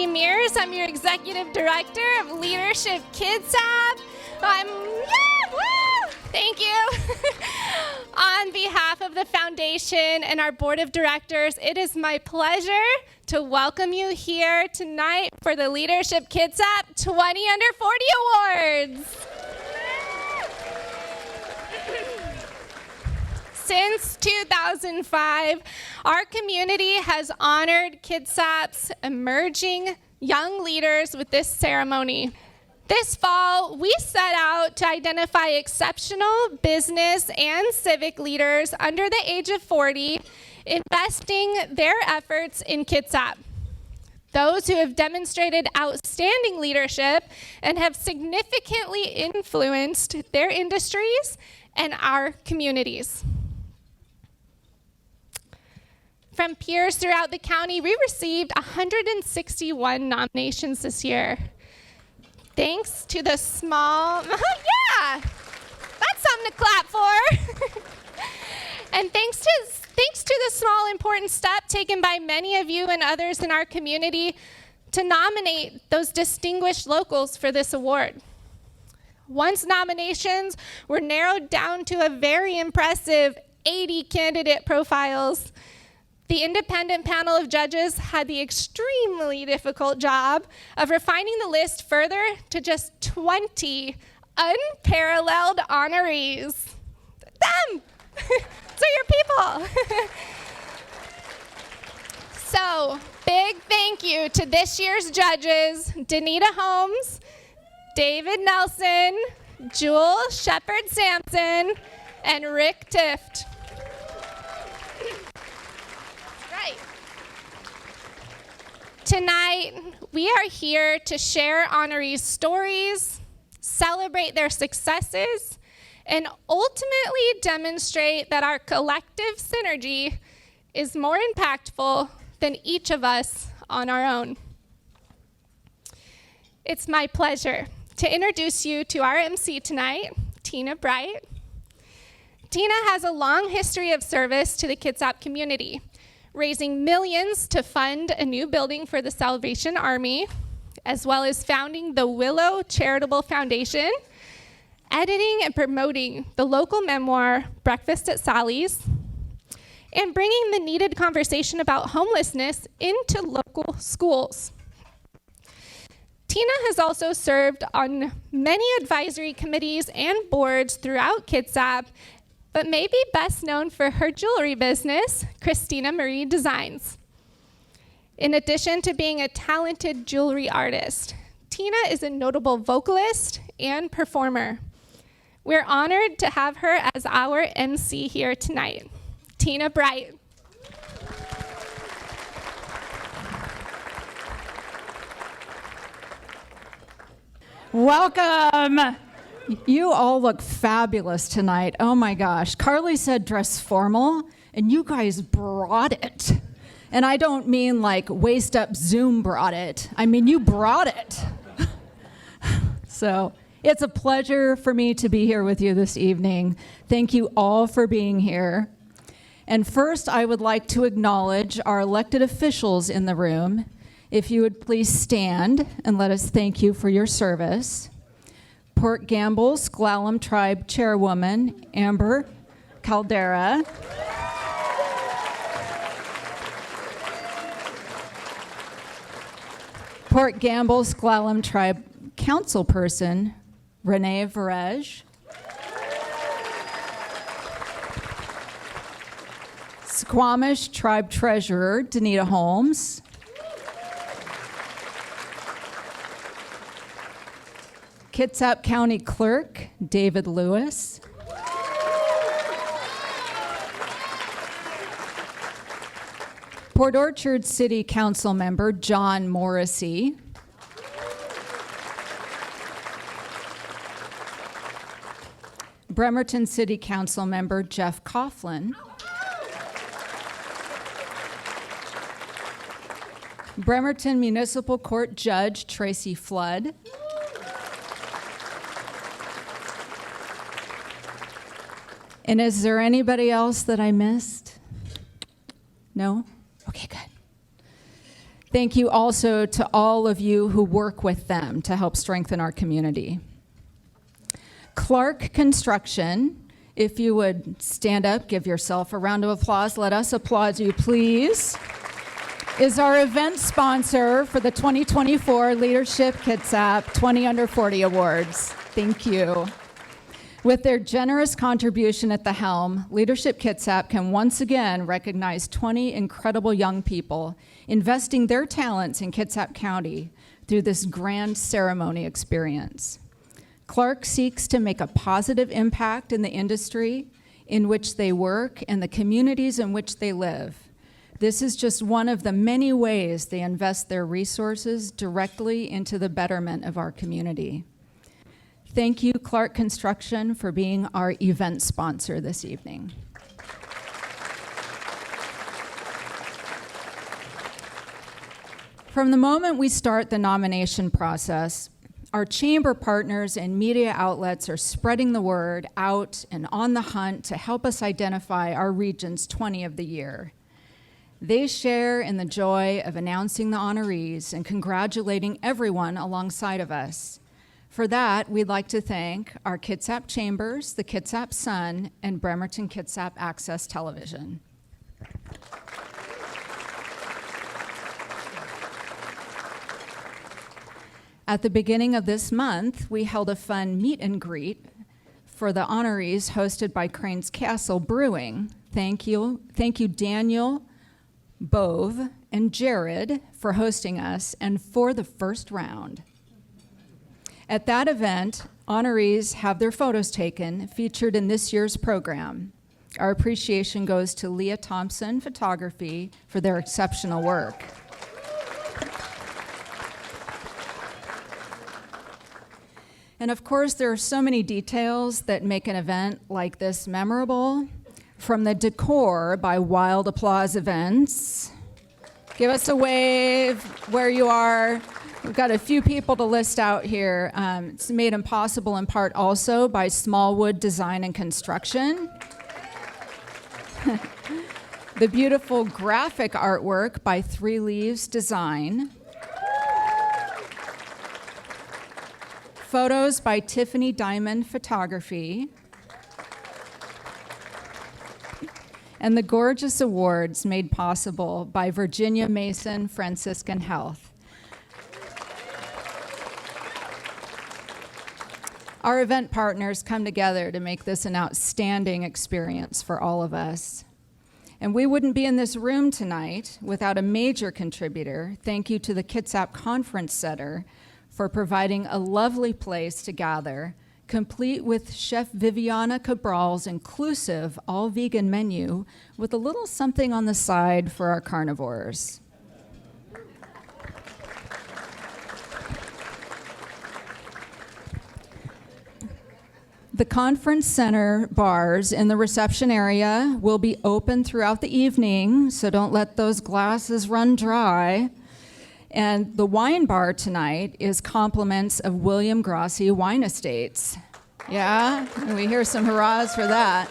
Meurs. I'm your Executive Director of Leadership Kids App. Thank you. On behalf of the foundation and our board of directors, it is my pleasure to welcome you here tonight for the Leadership Kids App 20 Under 40 Awards. Since 2005, our community has honored KidSAP's emerging young leaders with this ceremony. This fall, we set out to identify exceptional business and civic leaders under the age of 40, investing their efforts in KidSAP. Those who have demonstrated outstanding leadership and have significantly influenced their industries and our communities. From peers throughout the county, we received 161 nominations this year. Thanks to the small, yeah, that's something to clap for. And thanks to the small, important step taken by many of you and others in our community to nominate those distinguished locals for this award. Once nominations were narrowed down to a very impressive 80 candidate profiles, the independent panel of judges had the extremely difficult job of refining the list further to just 20 unparalleled honorees. Them! So your people. So, big thank you to this year's judges, Danita Holmes, David Nelson, Jewel Shepard-Sampson, and Rick Tift. Tonight, we are here to share honorees' stories, celebrate their successes, and ultimately demonstrate that our collective synergy is more impactful than each of us on our own. It's my pleasure to introduce you to our MC tonight, Tina Bright. Tina has a long history of service to the KidSAP community, raising millions to fund a new building for the Salvation Army, as well as founding the Willow Charitable Foundation, editing and promoting the local memoir, Breakfast at Sally's, and bringing the needed conversation about homelessness into local schools. Tina has also served on many advisory committees and boards throughout KidSAP, but may be best known for her jewelry business, Christina Marie Designs. In addition to being a talented jewelry artist, Tina is a notable vocalist and performer. We're honored to have her as our MC here tonight. Tina Bright. Welcome. You all look fabulous tonight. Oh my gosh. Carli said dress formal, and you guys brought it. And I don't mean like waist up Zoom brought it. I mean, you brought it. So it's a pleasure for me to be here with you this evening. Thank you all for being here. And first, I would like to acknowledge our elected officials in the room. If you would please stand and let us thank you for your service. Port Gamble Sklallam Tribe Chairwoman Amber Caldera. Port Gamble Sklallam Tribe Councilperson Renee Varej. Squamish Tribe Treasurer Danita Holmes. Kitsap County Clerk, David Lewis. Port Orchard City Council Member, John Morrissey. Bremerton City Council Member, Jeff Coughlin. Bremerton Municipal Court Judge Tracy Flood, and is there anybody else that I missed? No? Okay, good. Thank you also to all of you who work with them to help strengthen our community. Clark Construction, if you would stand up, give yourself a round of applause. Let us applaud you, please, is our event sponsor for the 2024 Leadership Kitsap 20 Under 40 Awards. Thank you. With their generous contribution at the helm, Leadership Kitsap can once again recognize 20 incredible young people investing their talents in Kitsap County through this grand ceremony experience. Clark seeks to make a positive impact in the industry in which they work and the communities in which they live. This is just one of the many ways they invest their resources directly into the betterment of our community. Thank you, Clark Construction, for being our event sponsor this evening. From the moment we start the nomination process, our chamber partners and media outlets are spreading the word out and on the hunt to help us identify our region's 20 of the year. They share in the joy of announcing the honorees and congratulating everyone alongside of us. For that, we'd like to thank our Kitsap Chambers, the Kitsap Sun, and Bremerton Kitsap Access Television. At the beginning of this month, we held a fun meet and greet for the honorees hosted by Crane's Castle Brewing. Thank you, Daniel, Bove, and Jared for hosting us and for the first round. At that event, honorees have their photos taken, featured in this year's program. Our appreciation goes to Leah Thompson Photography for their exceptional work. And of course, there are so many details that make an event like this memorable. From the decor by Wild Applause Events. Give us a wave where you are. We've got a few people to list out here. It's made impossible in part also by Smallwood Design and Construction. The beautiful graphic artwork by Three Leaves Design. Photos by Tiffany Diamond Photography. And the gorgeous awards made possible by Virginia Mason Franciscan Health. Our event partners come together to make this an outstanding experience for all of us. And we wouldn't be in this room tonight without a major contributor. Thank you to the Kitsap Conference Center for providing a lovely place to gather, complete with Chef Viviana Cabral's inclusive all-vegan menu with a little something on the side for our carnivores. The Conference Center bars in the reception area will be open throughout the evening, so don't let those glasses run dry. And the wine bar tonight is compliments of William Grossi Wine Estates. Yeah, and we hear some hurrahs for that.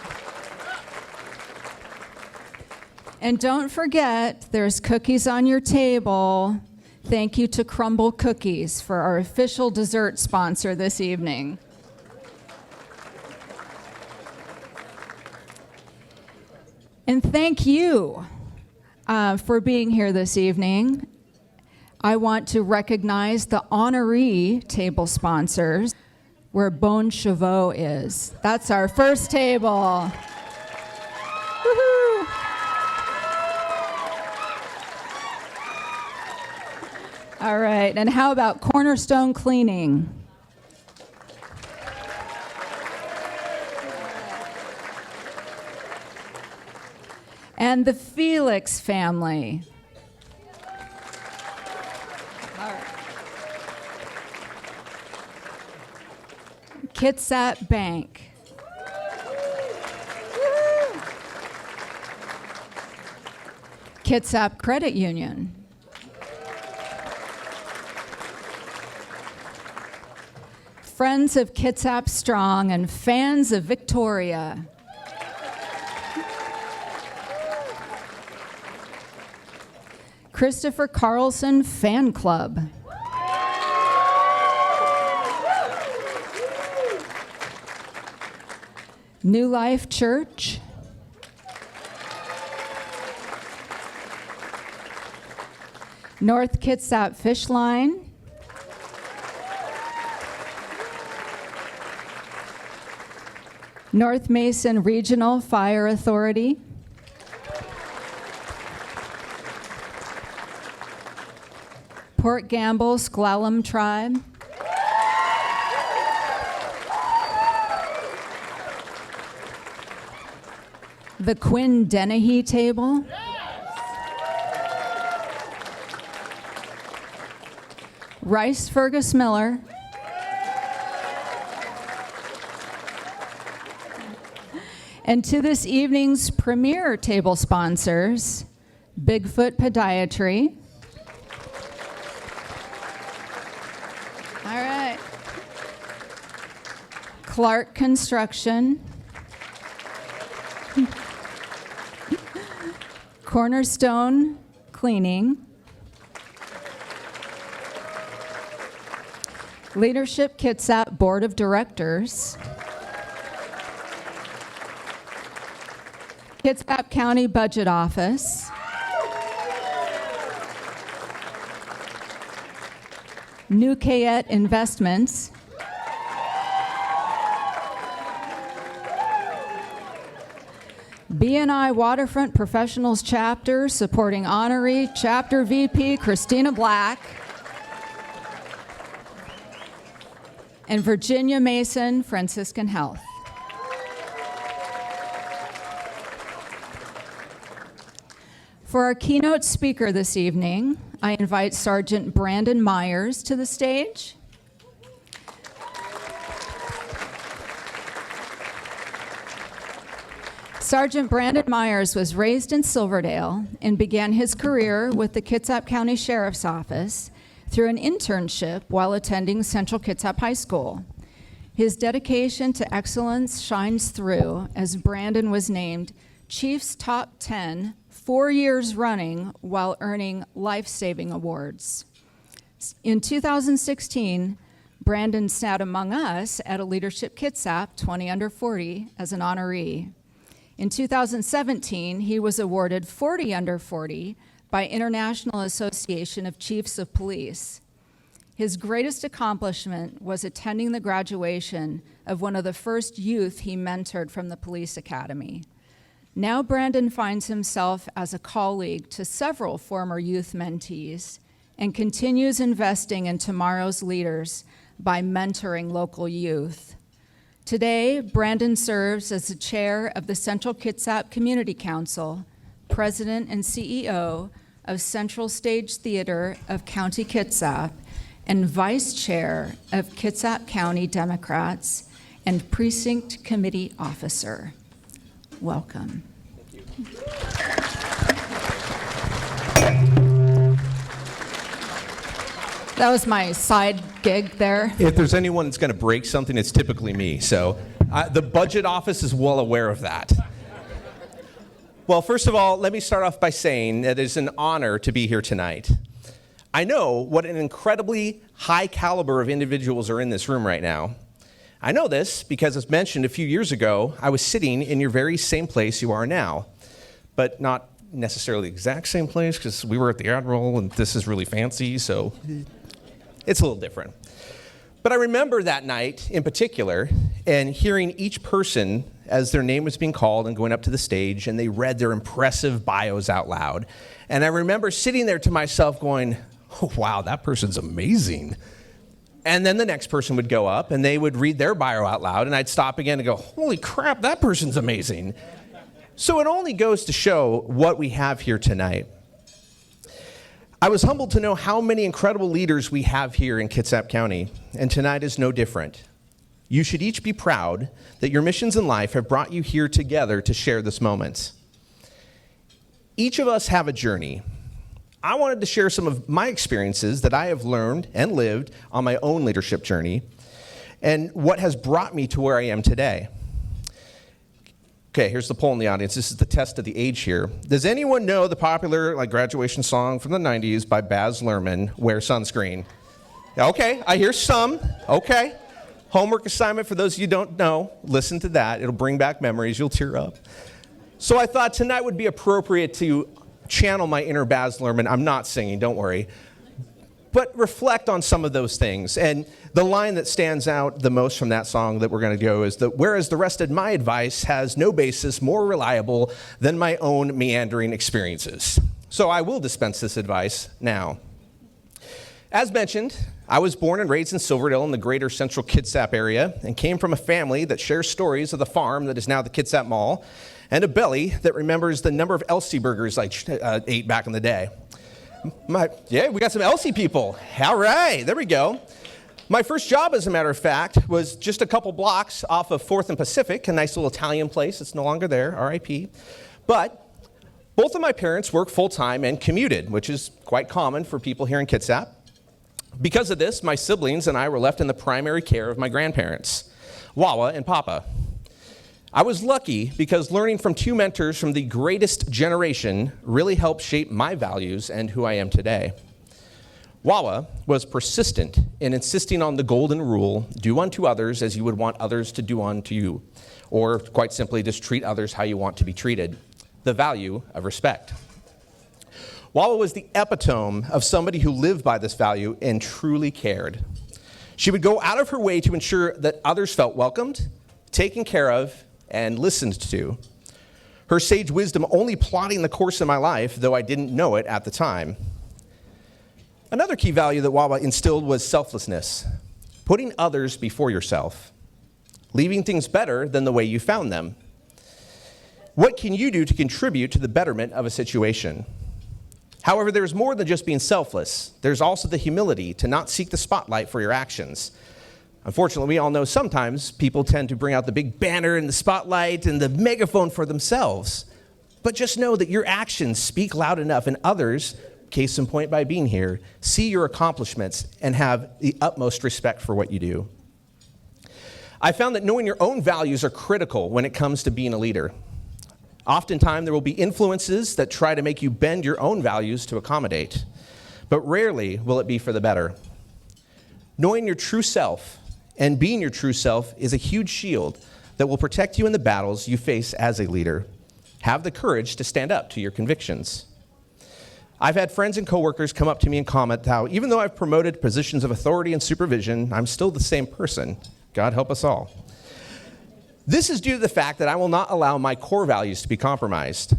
And don't forget, there's cookies on your table. Thank you to Crumble Cookies for our official dessert sponsor this evening. And thank you for being here this evening. I want to recognize the honoree table sponsors, where Bon Chevaux is. That's our first table. Woohoo! All right, and how about Cornerstone Cleaning? And the Felix family. All right. Kitsap Bank. Woo! Kitsap Credit Union. friends of Kitsap Strong, and fans of Victoria. Kristopher Carlson Fan Club. New Life Church. North Kitsap Fish Line. North Mason Regional Fire Authority. Port Gamble Sklallam Tribe. The Quinn Dennehy Table. Rice Fergus Miller. And to this evening's premier table sponsors, Bigfoot Podiatry. All right. Clark Construction. Cornerstone Cleaning. Leadership Kitsap Board of Directors. Kitsap County Budget Office. New Kayette Investments. BNI Waterfront Professionals Chapter supporting honoree Chapter VP Christina Black. And Virginia Mason Franciscan Health. For our keynote speaker this evening, I invite Sergeant Brandon Meurs to the stage. Sergeant Brandon Meurs was raised in Silverdale and began his career with the Kitsap County Sheriff's Office through an internship while attending Central Kitsap High School. His dedication to excellence shines through as Brandon was named Chief's Top 10 4 years running while earning life-saving awards. In 2016, Brandon sat among us at a Leadership Kitsap 20 under 40 as an honoree. In 2017, he was awarded 40 under 40 by International Association of Chiefs of Police. His greatest accomplishment was attending the graduation of one of the first youth he mentored from the police academy. Now Brandon finds himself as a colleague to several former youth mentees and continues investing in tomorrow's leaders by mentoring local youth. Today, Brandon serves as the chair of the Central Kitsap Community Council, president and CEO of Central Stage Theater of County Kitsap, and vice chair of Kitsap County Democrats and precinct committee officer. Welcome. Thank you. That was my side gig there. If there's anyone that's going to break something, it's typically me. So the budget office is well aware of that. Well, first of all, let me start off by saying that it is an honor to be here tonight. I know what an incredibly high caliber of individuals are in this room right now. I know this because, as mentioned a few years ago, I was sitting in your very same place you are now, but not necessarily the exact same place because we were at the Admiral and this is really fancy, so it's a little different. But I remember that night in particular and hearing each person as their name was being called and going up to the stage, and they read their impressive bios out loud. And I remember sitting there to myself going, oh, wow, that person's amazing. And then the next person would go up and they would read their bio out loud, and I'd stop again and go, holy crap, that person's amazing. So it only goes to show what we have here tonight. I was humbled to know how many incredible leaders we have here in Kitsap County, and tonight is no different. You should each be proud that your missions in life have brought you here together to share this moment. Each of us have a journey. I wanted to share some of my experiences that I have learned and lived on my own leadership journey. and what has brought me to where I am today. Okay, here's the poll in the audience. This is the test of the age here. Does anyone know the popular graduation song from the 90s by Baz Luhrmann, Wear Sunscreen? Okay, I hear some. Okay. Homework assignment for those of you who don't know, listen to that. It'll bring back memories. You'll tear up. So I thought tonight would be appropriate to channel my inner Baz Luhrmann. I'm not singing, don't worry. But reflect on some of those things. And the line that stands out the most from that song that we're going to go is that, whereas the rest of my advice has no basis more reliable than my own meandering experiences. So I will dispense this advice now. As mentioned, I was born and raised in Silverdale in the greater central Kitsap area and came from a family that shares stories of the farm that is now the Kitsap Mall and a belly that remembers the number of Elsie burgers I ate back in the day. Yeah, we got some Elsie people. All right, there we go. My first job, as a matter of fact, was just a couple blocks off of 4th and Pacific, a nice little Italian place. It's no longer there, RIP. But both of my parents worked full-time and commuted, which is quite common for people here in Kitsap. Because of this, my siblings and I were left in the primary care of my grandparents, Wawa and Papa. I was lucky because learning from two mentors from the greatest generation really helped shape my values and who I am today. Wawa was persistent in insisting on the golden rule, do unto others as you would want others to do unto you, or quite simply, just treat others how you want to be treated, the value of respect. Wawa was the epitome of somebody who lived by this value and truly cared. She would go out of her way to ensure that others felt welcomed, taken care of, and listened to. Her sage wisdom only plotting the course of my life, though I didn't know it at the time. Another key value that Wawa instilled was selflessness, putting others before yourself, leaving things better than the way you found them. What can you do to contribute to the betterment of a situation? However, there's more than just being selfless. There's also the humility to not seek the spotlight for your actions. Unfortunately, we all know sometimes people tend to bring out the big banner and the spotlight and the megaphone for themselves. But just know that your actions speak loud enough, and others, case in point by being here, see your accomplishments and have the utmost respect for what you do. I found that knowing your own values are critical when it comes to being a leader. Oftentimes, there will be influences that try to make you bend your own values to accommodate, but rarely will it be for the better. Knowing your true self and being your true self is a huge shield that will protect you in the battles you face as a leader. Have the courage to stand up to your convictions. I've had friends and coworkers come up to me and comment how even though I've promoted positions of authority and supervision, I'm still the same person. God help us all. This is due to the fact that I will not allow my core values to be compromised.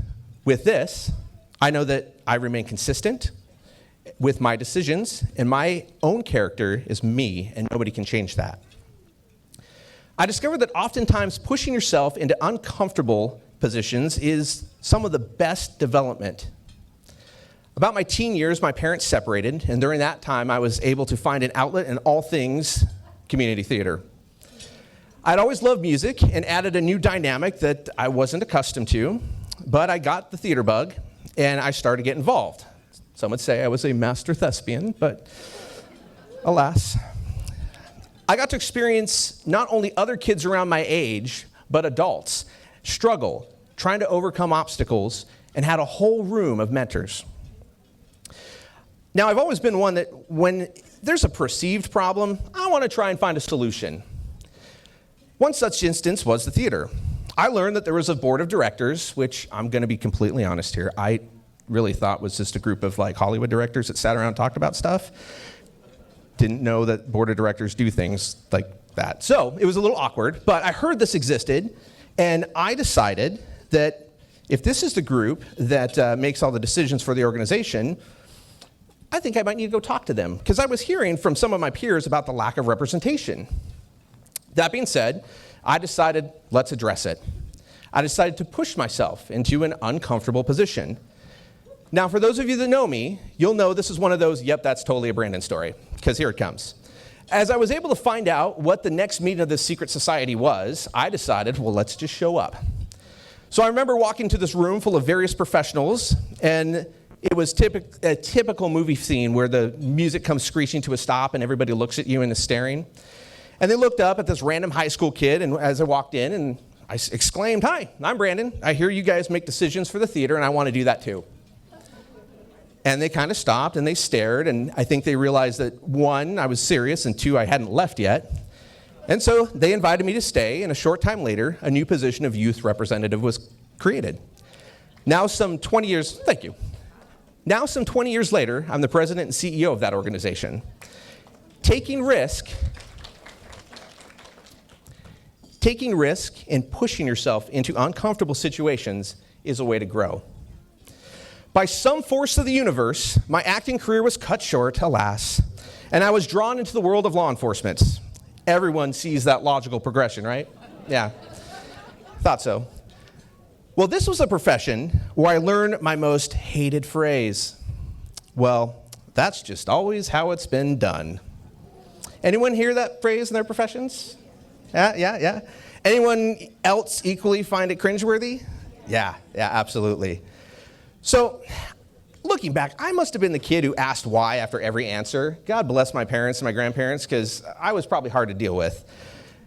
With this, I know that I remain consistent with my decisions, and my own character is me, and nobody can change that. I discovered that oftentimes pushing yourself into uncomfortable positions is some of the best development. About my teen years, my parents separated, and during that time, I was able to find an outlet in all things community theater. I'd always loved music and added a new dynamic that I wasn't accustomed to, but I got the theater bug, and I started to get involved. Some would say I was a master thespian, but alas. I got to experience not only other kids around my age, but adults struggle, trying to overcome obstacles, and had a whole room of mentors. Now, I've always been one that when there's a perceived problem, I want to try and find a solution. One such instance was the theater. I learned that there was a board of directors, which I'm going to be completely honest here, I really thought was just a group of Hollywood directors that sat around and talked about stuff. Didn't know that board of directors do things like that. So it was a little awkward, but I heard this existed, and I decided that if this is the group that makes all the decisions for the organization, I think I might need to go talk to them, because I was hearing from some of my peers about the lack of representation. That being said, I decided, let's address it. I decided to push myself into an uncomfortable position. Now, for those of you that know me, you'll know this is one of those, yep, that's totally a Brandon story, because here it comes. As I was able to find out what the next meeting of this secret society was, I decided, well, let's just show up. So I remember walking to this room full of various professionals, and it was a typical movie scene where the music comes screeching to a stop and everybody looks at you and is staring. And they looked up at this random high school kid, and as I walked in, and I exclaimed, "Hi, I'm Brandon. I hear you guys make decisions for the theater, and I want to do that too." And they kind of stopped, and they stared, and I think they realized that, one, I was serious, and two, I hadn't left yet. And so they invited me to stay, and a short time later, a new position of youth representative was created. Now some 20 years later, I'm the president and CEO of that organization. Taking risk and pushing yourself into uncomfortable situations is a way to grow. By some force of the universe, my acting career was cut short, alas, and I was drawn into the world of law enforcement. Everyone sees that logical progression, right? Yeah, thought so. Well, this was a profession where I learned my most hated phrase. Well, that's just always how it's been done. Anyone hear that phrase in their professions? Yeah. Anyone else equally find it cringeworthy? Yeah, absolutely. So, looking back, I must have been the kid who asked why after every answer. God bless my parents and my grandparents, because I was probably hard to deal with.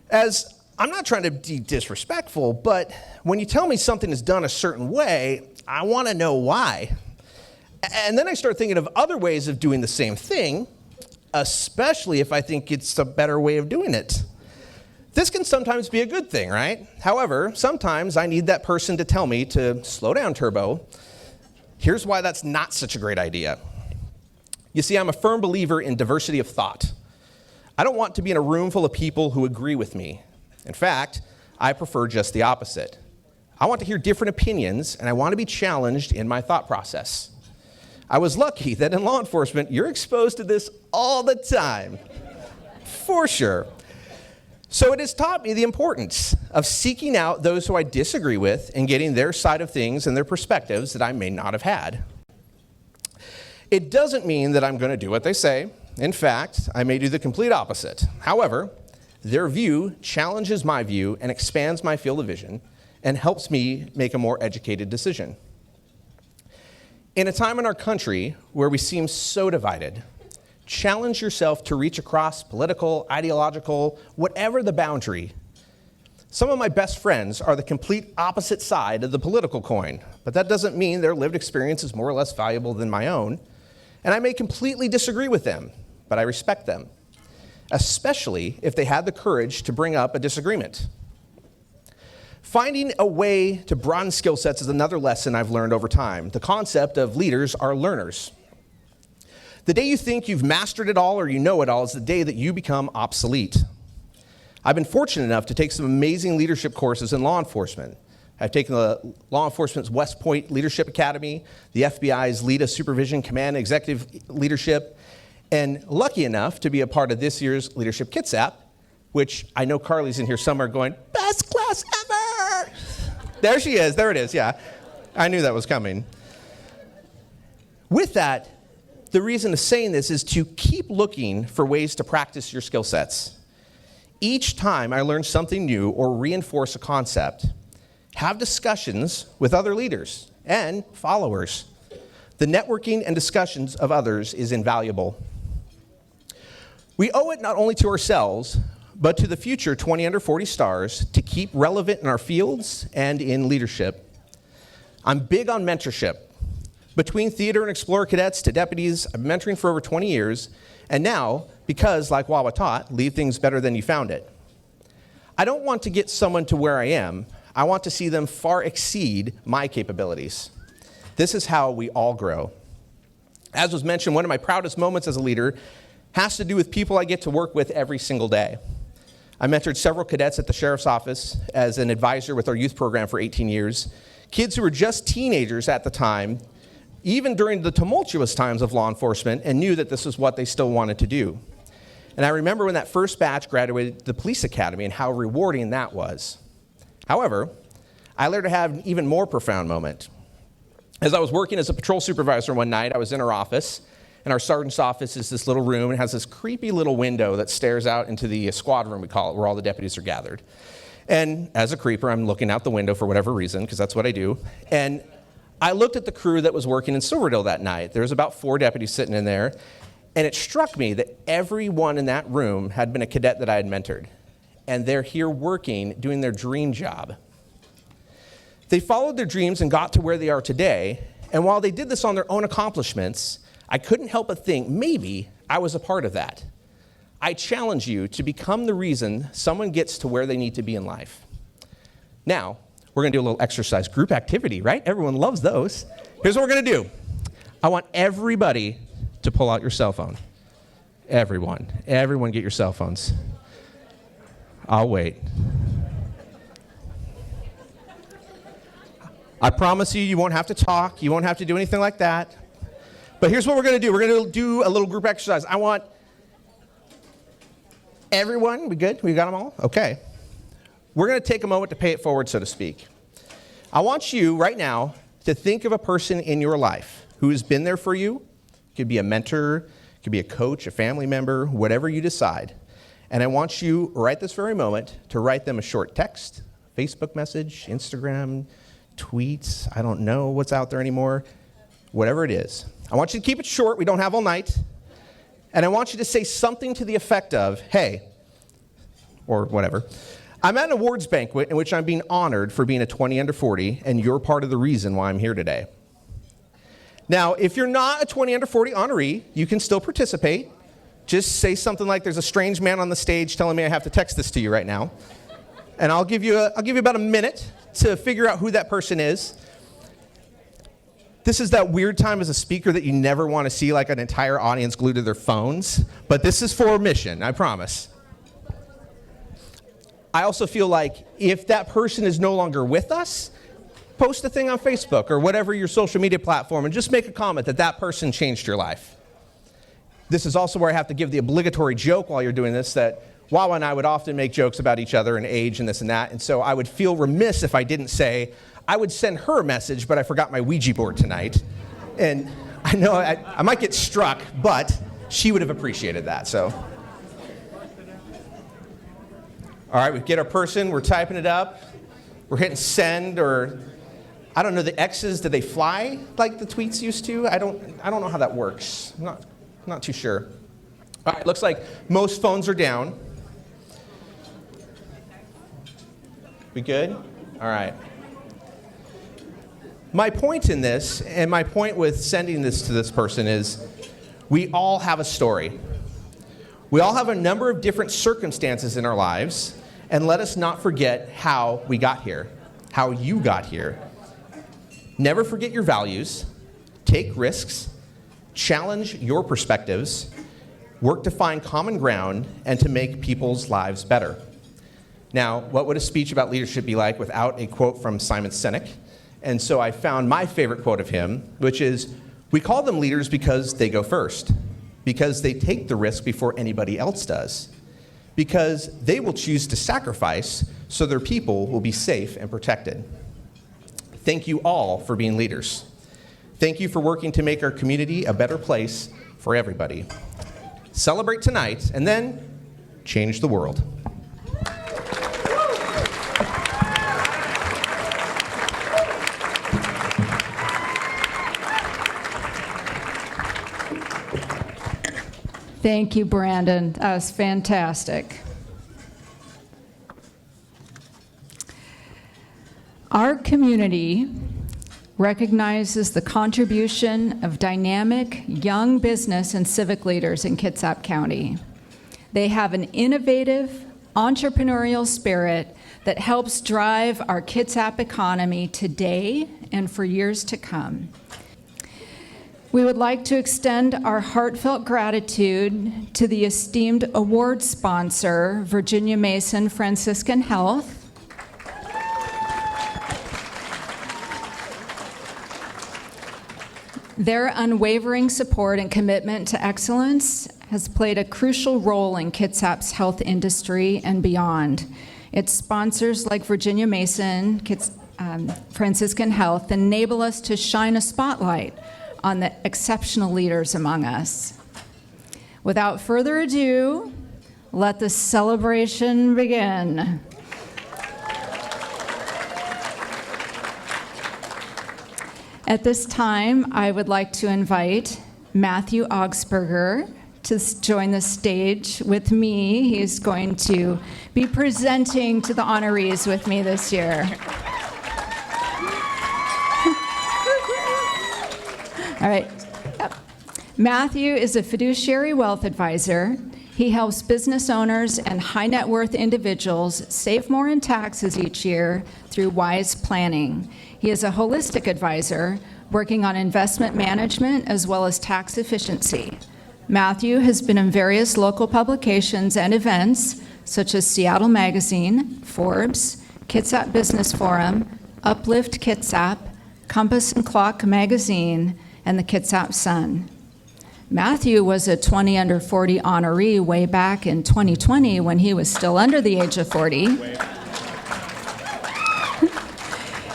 As I'm not trying to be disrespectful, but when you tell me something is done a certain way, I want to know why. And then I start thinking of other ways of doing the same thing, especially if I think it's a better way of doing it. This can sometimes be a good thing, right? However, sometimes I need that person to tell me to slow down, Turbo. Here's why that's not such a great idea. You see, I'm a firm believer in diversity of thought. I don't want to be in a room full of people who agree with me. In fact, I prefer just the opposite. I want to hear different opinions, and I want to be challenged in my thought process. I was lucky that in law enforcement, you're exposed to this all the time, for sure. So it has taught me the importance of seeking out those who I disagree with and getting their side of things and their perspectives that I may not have had. It doesn't mean that I'm going to do what they say. In fact, I may do the complete opposite. However, their view challenges my view and expands my field of vision and helps me make a more educated decision. In a time in our country where we seem so divided, challenge yourself to reach across political, ideological, whatever the boundary. Some of my best friends are the complete opposite side of the political coin, but that doesn't mean their lived experience is more or less valuable than my own. And I may completely disagree with them, but I respect them, especially if they had the courage to bring up a disagreement. Finding a way to broaden skill sets is another lesson I've learned over time. The concept of leaders are learners. The day you think you've mastered it all or you know it all is the day that you become obsolete. I've been fortunate enough to take some amazing leadership courses in law enforcement. I've taken the Law Enforcement's West Point Leadership Academy, the FBI's LEADA Supervision Command Executive Leadership, and lucky enough to be a part of this year's Leadership Kitsap, which I know Carli's in here somewhere going, best class ever! There she is, there it is, yeah. I knew that was coming. With that, the reason of saying this is to keep looking for ways to practice your skill sets. Each time I learn something new or reinforce a concept, have discussions with other leaders and followers. The networking and discussions of others is invaluable. We owe it not only to ourselves, but to the future 20 under 40 stars to keep relevant in our fields and in leadership. I'm big on mentorship. Between theater and Explorer cadets to deputies, I've been mentoring for over 20 years, and now, because, like Wawa taught, leave things better than you found it. I don't want to get someone to where I am. I want to see them far exceed my capabilities. This is how we all grow. As was mentioned, one of my proudest moments as a leader has to do with people I get to work with every single day. I mentored several cadets at the sheriff's office as an advisor with our youth program for 18 years, kids who were just teenagers at the time, even during the tumultuous times of law enforcement, and knew that this was what they still wanted to do. And I remember when that first batch graduated the police academy and how rewarding that was. However, I later had an even more profound moment. As I was working as a patrol supervisor one night, I was in our office, and our sergeant's office is this little room. It has this creepy little window that stares out into the squad room, we call it, where all the deputies are gathered. And as a creeper, I'm looking out the window for whatever reason, because that's what I do. And I looked at the crew that was working in Silverdale that night. There was about 4 deputies sitting in there. And it struck me that everyone in that room had been a cadet that I had mentored. And they're here working, doing their dream job. They followed their dreams and got to where they are today. And while they did this on their own accomplishments, I couldn't help but think maybe I was a part of that. I challenge you to become the reason someone gets to where they need to be in life. Now, we're going to do a little exercise, group activity, right? Everyone loves those. Here's what we're going to do. I want everybody to pull out your cell phone. Everyone get your cell phones. I'll wait. I promise you, you won't have to talk. You won't have to do anything like that. But here's what we're going to do. We're going to do a little group exercise. I want everyone, we good? We got them all? Okay. We're going to take a moment to pay it forward, so to speak. I want you right now to think of a person in your life who has been there for you. It could be a mentor, it could be a coach, a family member, whatever you decide. And I want you, right this very moment, to write them a short text, Facebook message, Instagram, tweets, I don't know what's out there anymore, whatever it is. I want you to keep it short. We don't have all night. And I want you to say something to the effect of, hey, or whatever, I'm at an awards banquet in which I'm being honored for being a 20 under 40, and you're part of the reason why I'm here today. Now, if you're not a 20 under 40 honoree, you can still participate. Just say something like, there's a strange man on the stage telling me I have to text this to you right now. And I'll give you about a minute to figure out who that person is. This is that weird time as a speaker that you never want to see like an entire audience glued to their phones. But this is for a mission, I promise. I also feel like if that person is no longer with us, post a thing on Facebook or whatever your social media platform and just make a comment that that person changed your life. This is also where I have to give the obligatory joke while you're doing this that Wawa and I would often make jokes about each other and age and this and that. And so I would feel remiss if I didn't say, I would send her a message, but I forgot my Ouija board tonight. And I know I might get struck, but she would have appreciated that, so. All right, we get our person, we're typing it up, we're hitting send, or I don't know, the X's, do they fly like the tweets used to? I don't know how that works. I'm not too sure. All right, looks like most phones are down. We good? All right. My point in this, and my point with sending this to this person is, we all have a story. We all have a number of different circumstances in our lives, and let us not forget how we got here, how you got here. Never forget your values, take risks, challenge your perspectives, work to find common ground, and to make people's lives better. Now, what would a speech about leadership be like without a quote from Simon Sinek? And so I found my favorite quote of him, which is, we call them leaders because they go first, because they take the risk before anybody else does, because they will choose to sacrifice so their people will be safe and protected. Thank you all for being leaders. Thank you for working to make our community a better place for everybody. Celebrate tonight, and then change the world. Thank you, Brandon. That was fantastic. Our community recognizes the contribution of dynamic young business and civic leaders in Kitsap County. They have an innovative, entrepreneurial spirit that helps drive our Kitsap economy today and for years to come. We would like to extend our heartfelt gratitude to the esteemed award sponsor, Virginia Mason Franciscan Health. Their unwavering support and commitment to excellence has played a crucial role in Kitsap's health industry and beyond. Its sponsors like Virginia Mason, Franciscan Health enable us to shine a spotlight on the exceptional leaders among us. Without further ado, let the celebration begin. At this time, I would like to invite Matthew Augspurger to join the stage with me. He's going to be presenting to the honorees with me this year. All right. Yep. Matthew is a fiduciary wealth advisor. He helps business owners and high net worth individuals save more in taxes each year through wise planning. He is a holistic advisor working on investment management as well as tax efficiency. Matthew has been in various local publications and events such as Seattle Magazine, Forbes, Kitsap Business Forum, Uplift Kitsap, Compass and Clock Magazine, and the Kitsap Sun. Matthew was a 20 under 40 honoree way back in 2020 when he was still under the age of 40.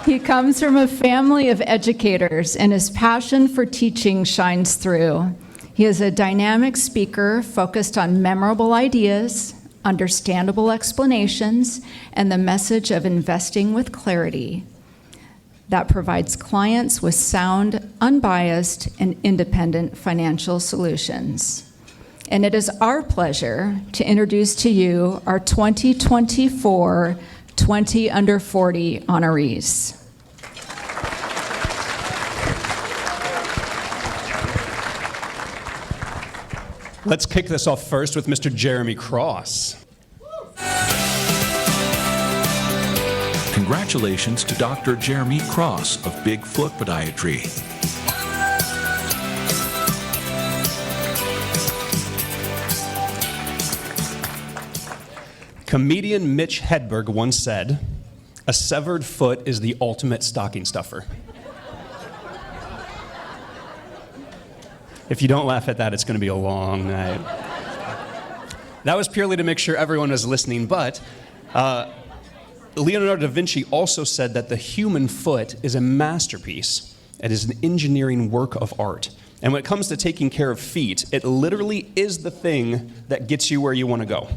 He comes from a family of educators, and his passion for teaching shines through. He is a dynamic speaker focused on memorable ideas, understandable explanations, and the message of investing with clarity that provides clients with sound, unbiased, and independent financial solutions. And it is our pleasure to introduce to you our 2024 20 under 40 honorees. Let's kick this off first with Mr. Jeremy Cross. Congratulations to Dr. Jeremy Cross of Bigfoot Podiatry. Comedian Mitch Hedberg once said, "A severed foot is the ultimate stocking stuffer." If you don't laugh at that, it's going to be a long night. That was purely to make sure everyone was listening, but Leonardo da Vinci also said that the human foot is a masterpiece. It is an engineering work of art. And when it comes to taking care of feet, it literally is the thing that gets you where you want to go.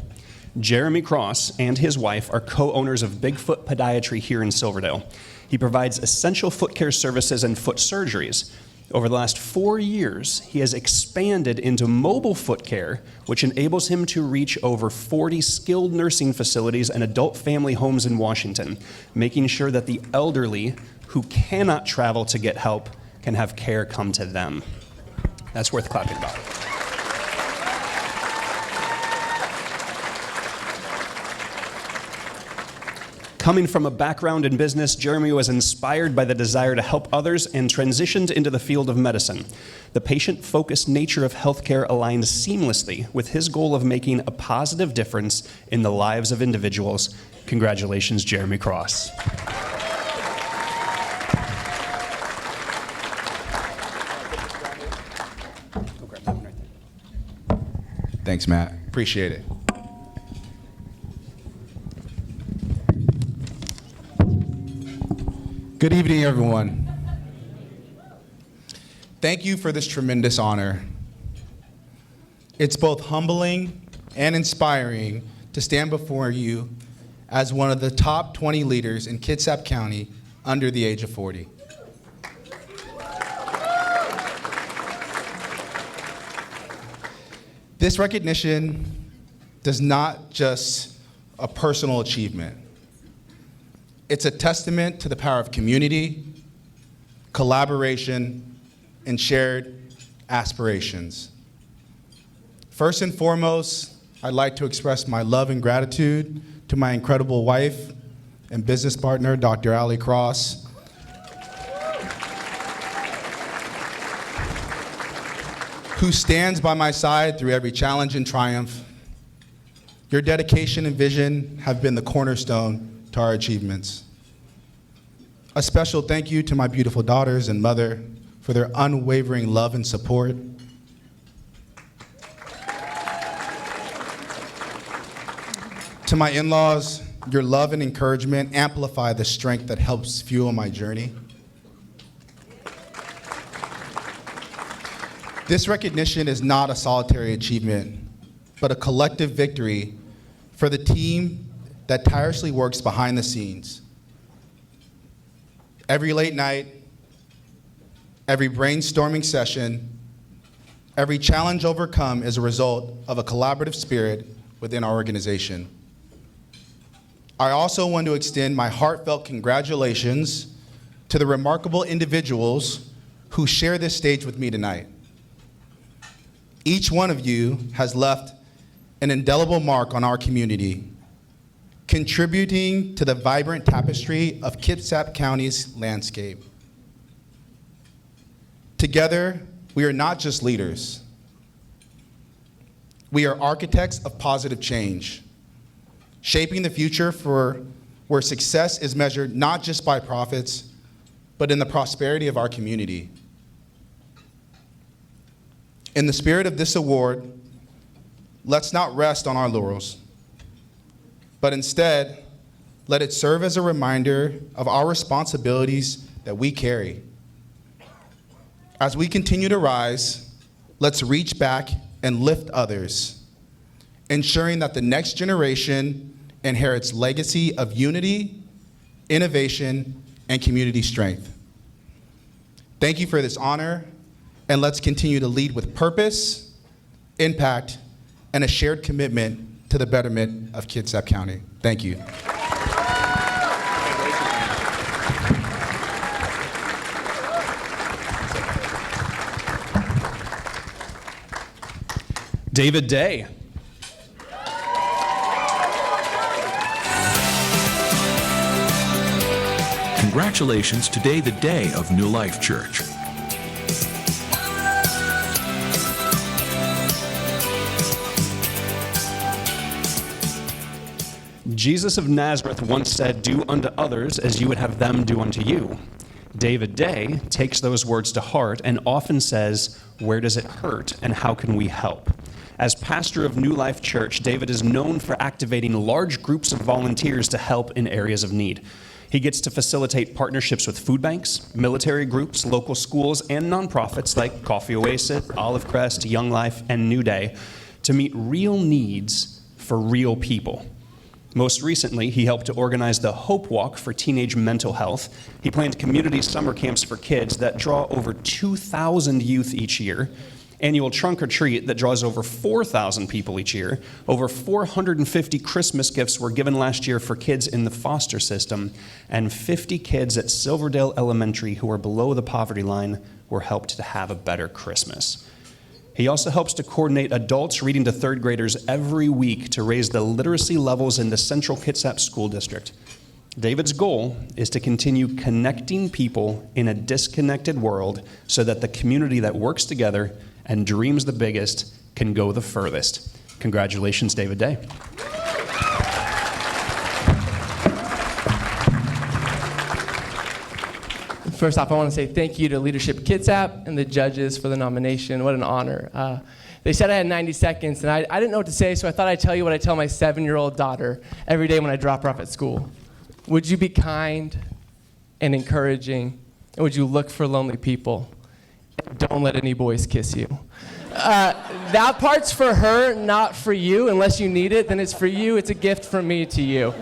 Jeremy Cross and his wife are co-owners of Bigfoot Podiatry here in Silverdale. He provides essential foot care services and foot surgeries. Over the last 4 years, he has expanded into mobile foot care, which enables him to reach over 40 skilled nursing facilities and adult family homes in Washington, making sure that the elderly who cannot travel to get help can have care come to them. That's worth clapping about. Coming from a background in business, Jeremy was inspired by the desire to help others and transitioned into the field of medicine. The patient-focused nature of healthcare aligns seamlessly with his goal of making a positive difference in the lives of individuals. Congratulations, Jeremy Cross. Thanks, Matt. Appreciate it. Good evening, everyone. Thank you for this tremendous honor. It's both humbling and inspiring to stand before you as one of the top 20 leaders in Kitsap County under the age of 40. This recognition does not just a personal achievement. It's a testament to the power of community, collaboration, and shared aspirations. First and foremost, I'd like to express my love and gratitude to my incredible wife and business partner, Dr. Ali Cross, who stands by my side through every challenge and triumph. Your dedication and vision have been the cornerstone to our achievements. A special thank you to my beautiful daughters and mother for their unwavering love and support. To my in-laws, your love and encouragement amplify the strength that helps fuel my journey. This recognition is not a solitary achievement, but a collective victory for the team that tirelessly works behind the scenes. Every late night, every brainstorming session, Every challenge overcome is a result of a collaborative spirit within our organization. I also want to extend my heartfelt congratulations to the remarkable individuals who share this stage with me tonight. Each one of you has left an indelible mark on our community, contributing to the vibrant tapestry of Kitsap County's landscape. Together, we are not just leaders. We are architects of positive change, shaping the future for where success is measured not just by profits, but in the prosperity of our community. In the spirit of this award, let's not rest on our laurels, but instead, let it serve as a reminder of our responsibilities that we carry. As we continue to rise, let's reach back and lift others, ensuring that the next generation inherits legacy of unity, innovation, and community strength. Thank you for this honor, and let's continue to lead with purpose, impact, and a shared commitment to the betterment of Kitsap County. Thank you. David Day. Congratulations to David Day of New Life Church. Jesus of Nazareth once said, "Do unto others as you would have them do unto you." David Day takes those words to heart and often says, "Where does it hurt and how can we help?" As pastor of New Life Church, David is known for activating large groups of volunteers to help in areas of need. He gets to facilitate partnerships with food banks, military groups, local schools, and nonprofits like Coffee Oasis, Olive Crest, Young Life, and New Day to meet real needs for real people. Most recently, he helped to organize the Hope Walk for teenage mental health. He planned community summer camps for kids that draw over 2,000 youth each year, annual trunk or treat that draws over 4,000 people each year. Over 450 Christmas gifts were given last year for kids in the foster system, and 50 kids at Silverdale Elementary who are below the poverty line were helped to have a better Christmas. He also helps to coordinate adults reading to third graders every week to raise the literacy levels in the Central Kitsap School District. David's goal is to continue connecting people in a disconnected world so that the community that works together and dreams the biggest can go the furthest. Congratulations, David Day. First off, I want to say thank you to Leadership Kitsap and the judges for the nomination. What an honor. They said I had 90 seconds, and I didn't know what to say, so I thought I'd tell you what I tell my 7-year-old daughter every day when I drop her off at school. Would you be kind and encouraging, and would you look for lonely people? And don't let any boys kiss you. That part's for her, not for you. Unless you need it, then it's for you. It's a gift from me to you.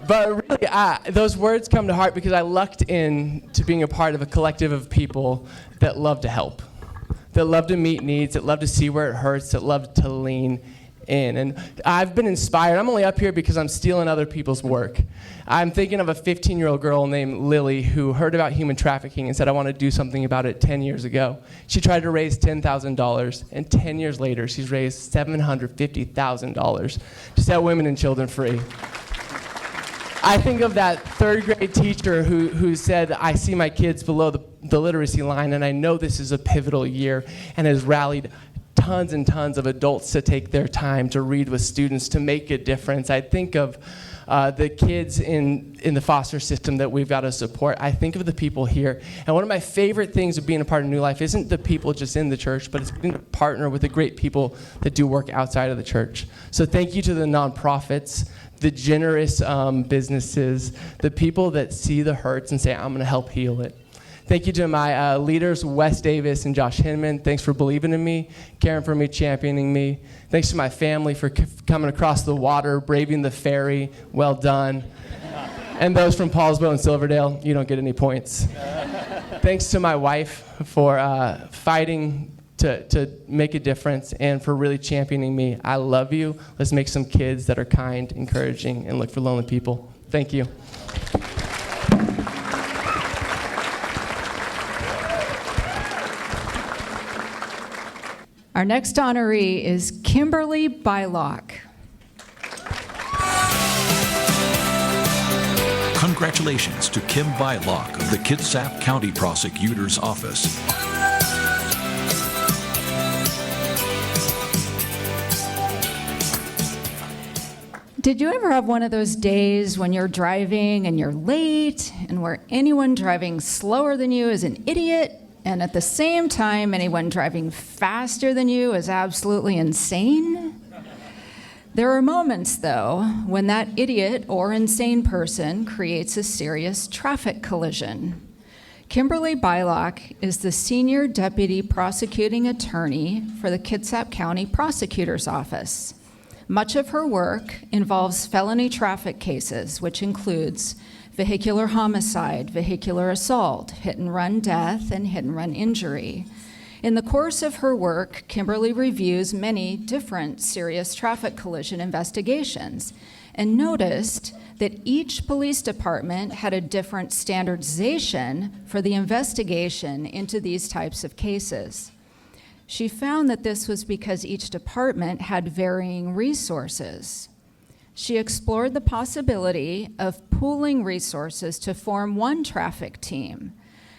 But really, those words come to heart because I lucked in to being a part of a collective of people that love to help, that love to meet needs, that love to see where it hurts, that love to lean in. And I've been inspired. I'm only up here because I'm stealing other people's work. I'm thinking of a 15-year-old girl named Lily who heard about human trafficking and said, I want to do something about it 10 years ago. She tried to raise $10,000, and 10 years later, she's raised $750,000 to set women and children free. I think of that third grade teacher who said, I see my kids below the literacy line, and I know this is a pivotal year, and has rallied tons and tons of adults to take their time to read with students to make a difference. I think of the kids in the foster system that we've got to support. I think of the people here. And one of my favorite things of being a part of New Life isn't the people just in the church, but it's being a partner with the great people that do work outside of the church. So thank you to the nonprofits, the generous businesses, the people that see the hurts and say, I'm going to help heal it. Thank you to my leaders, Wes Davis and Josh Hinman. Thanks for believing in me, caring for me, championing me. Thanks to my family for coming across the water, braving the ferry. Well done. And those from Paulsbo and Silverdale, you don't get any points. Thanks to my wife for fighting to make a difference and for really championing me. I love you. Let's make some kids that are kind, encouraging, and look for lonely people. Thank you. Our next honoree is Kimberly Bialock. Congratulations to Kim Bialock of the Kitsap County Prosecutor's Office. Did you ever have one of those days when you're driving and you're late and where anyone driving slower than you is an idiot, and at the same time anyone driving faster than you is absolutely insane? There are moments, though, when that idiot or insane person creates a serious traffic collision. Kimberly Bialock is the Senior Deputy Prosecuting Attorney for the Kitsap County Prosecutor's Office. Much of her work involves felony traffic cases, which includes vehicular homicide, vehicular assault, hit-and-run death, and hit-and-run injury. In the course of her work, Kimberly reviews many different serious traffic collision investigations and noticed that each police department had a different standardization for the investigation into these types of cases. She found that this was because each department had varying resources. She explored the possibility of pooling resources to form one traffic team.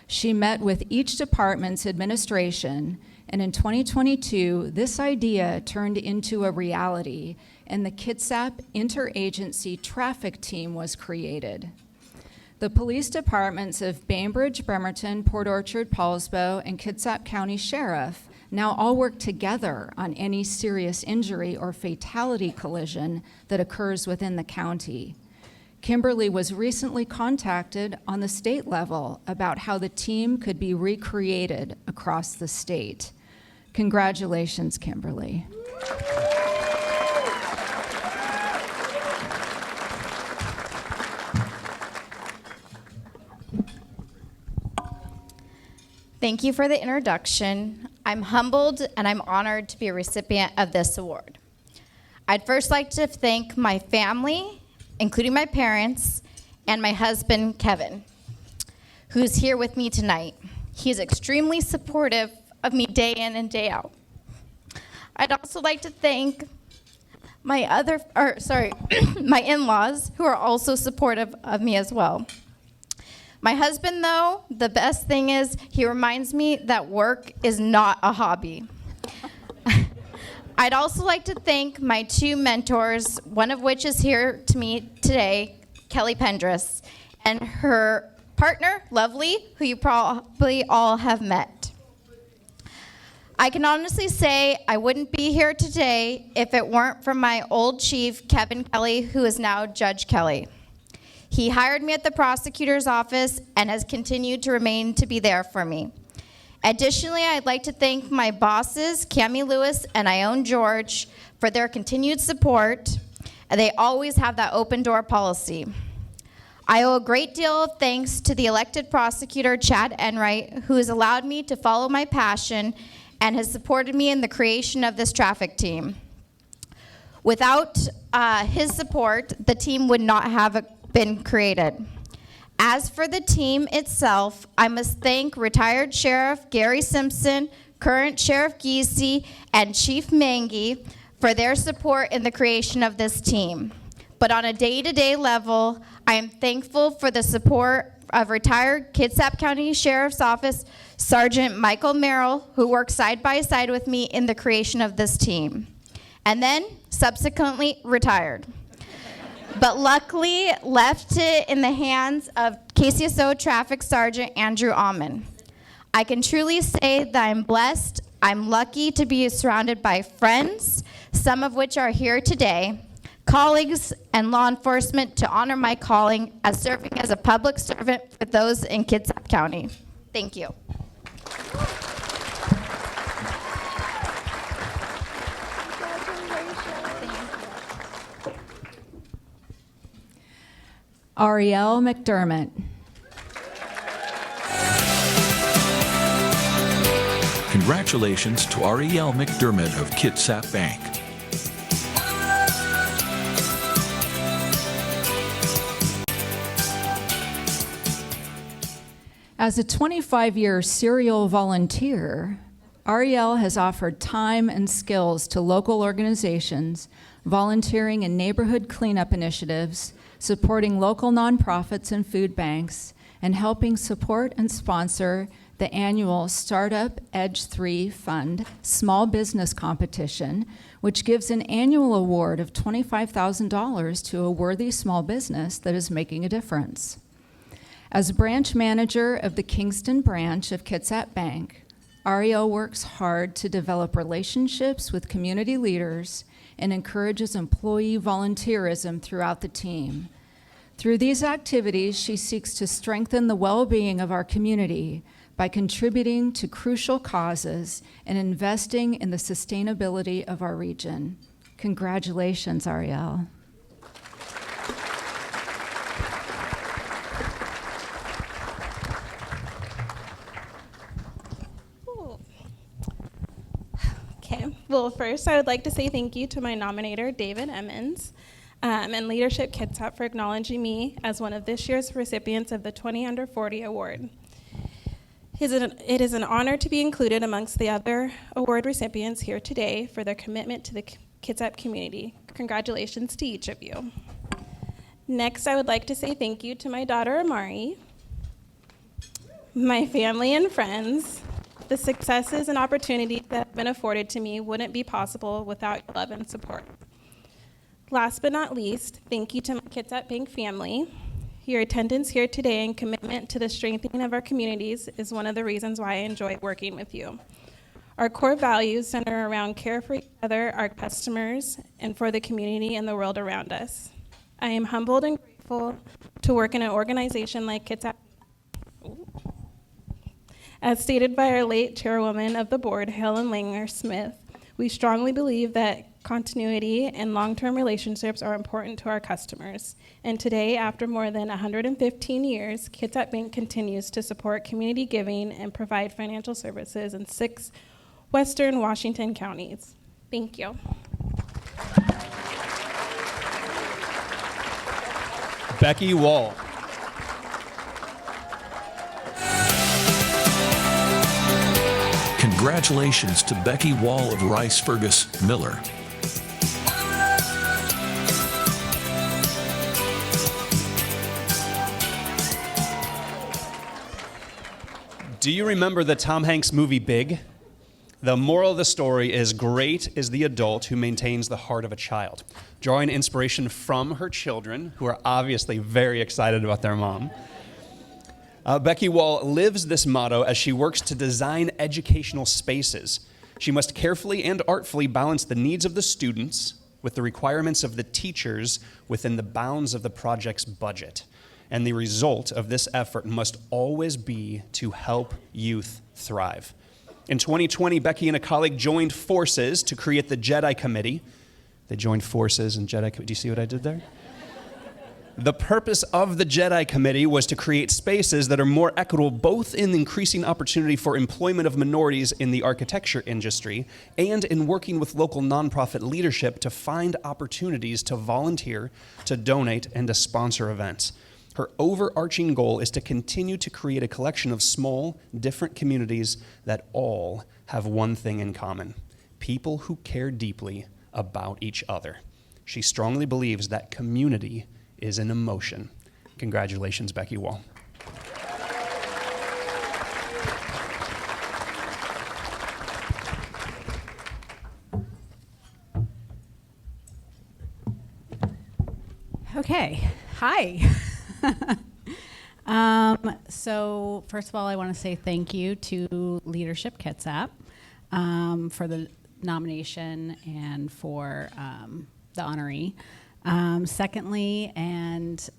She met with each department's administration, and in 2022, this idea turned into a reality, and the Kitsap Interagency Traffic Team was created. The police departments of Bainbridge, Bremerton, Port Orchard, Paulsbo, and Kitsap County Sheriff now all work together on any serious injury or fatality collision that occurs within the county. Kimberly was recently contacted on the state level about how the team could be recreated across the state. Congratulations, Kimberly. Thank you for the introduction. I'm humbled and I'm honored to be a recipient of this award. I'd first like to thank my family, including my parents, and my husband, Kevin, who's here with me tonight. He's extremely supportive of me day in and day out. I'd also like to thank my my in-laws, who are also supportive of me as well. My husband, though, the best thing is he reminds me that work is not a hobby. I'd also like to thank my two mentors, one of which is here to me today, Kelly Pendress, and her partner, Lovely, who you probably all have met. I can honestly say I wouldn't be here today if it weren't for my old chief, Kevin Kelly, who is now Judge Kelly. He hired me at the prosecutor's office and has continued to remain to be there for me. Additionally, I'd like to thank my bosses, Cammie Lewis and Ione George, for their continued support. They always have that open door policy. I owe a great deal of thanks to the elected prosecutor, Chad Enright, who has allowed me to follow my passion and has supported me in the creation of this traffic team. Without his support, the team would not have been created. As for the team itself, I must thank retired Sheriff Gary Simpson, current Sheriff Giese, and Chief Mangy for their support in the creation of this team. But on a day-to-day level, I am thankful for the support of retired Kitsap County Sheriff's Office Sergeant Michael Merrill, who worked side by side with me in the creation of this team, and then subsequently retired. But luckily left it in the hands of KCSO Traffic Sergeant Andrew Alman. I can truly say that I'm blessed. I'm lucky to be surrounded by friends, some of which are here today, colleagues, and law enforcement to honor my calling as serving as a public servant for those in Kitsap County. Thank you. Ariel McDermott. Congratulations to Ariel McDermott of Kitsap Bank. As a 25-year serial volunteer, Ariel has offered time and skills to local organizations, volunteering in neighborhood cleanup initiatives, supporting local nonprofits and food banks, and helping support and sponsor the annual Startup Edge 3 Fund small business competition, which gives an annual award of $25,000 to a worthy small business that is making a difference. As branch manager of the Kingston branch of Kitsap Bank, Ariel works hard to develop relationships with community leaders and encourages employee volunteerism throughout the team. Through these activities, she seeks to strengthen the well-being of our community by contributing to crucial causes and investing in the sustainability of our region. Congratulations, Ariel. Okay, well, first I would like to say thank you to my nominator, David Emmons, and Leadership Kitsap for acknowledging me as one of this year's recipients of the 20 Under 40 Award. It is an honor to be included amongst the other award recipients here today for their commitment to the Kitsap community. Congratulations to each of you. Next, I would like to say thank you to my daughter, Amari, my family and friends. The successes and opportunities that have been afforded to me wouldn't be possible without your love and support. Last but not least, thank you to my Kitsap Bank family. Your attendance here today and commitment to the strengthening of our communities is one of the reasons why I enjoy working with you. Our core values center around care for each other, our customers, and for the community and the world around us. I am humbled and grateful to work in an organization like Kitsap. As stated by our late chairwoman of the board, Helen Langer Smith, we strongly believe that continuity and long-term relationships are important to our customers. And today, after more than 115 years, Kitsap Bank continues to support community giving and provide financial services in 6 Western Washington counties. Thank you. Becky Wall. Congratulations to Becky Wall of Rice Fergus Miller. Do you remember the Tom Hanks movie Big? The moral of the story is great is the adult who maintains the heart of a child, drawing inspiration from her children, who are obviously very excited about their mom. Becky Wall lives this motto as she works to design educational spaces. She must carefully and artfully balance the needs of the students with the requirements of the teachers within the bounds of the project's budget. And the result of this effort must always be to help youth thrive. In 2020, Becky and a colleague joined forces to create the Jedi Committee. They joined forces and Jedi Committee. Do you see what I did there? The purpose of the Jedi Committee was to create spaces that are more equitable, both in increasing opportunity for employment of minorities in the architecture industry and in working with local nonprofit leadership to find opportunities to volunteer, to donate, and to sponsor events. Her overarching goal is to continue to create a collection of small, different communities that all have one thing in common: people who care deeply about each other. She strongly believes that community is an emotion. Congratulations, Becky Wall. Okay, hi. So first of all, I want to say thank you to Leadership Kitsap for the nomination and for the honoree. Secondly, and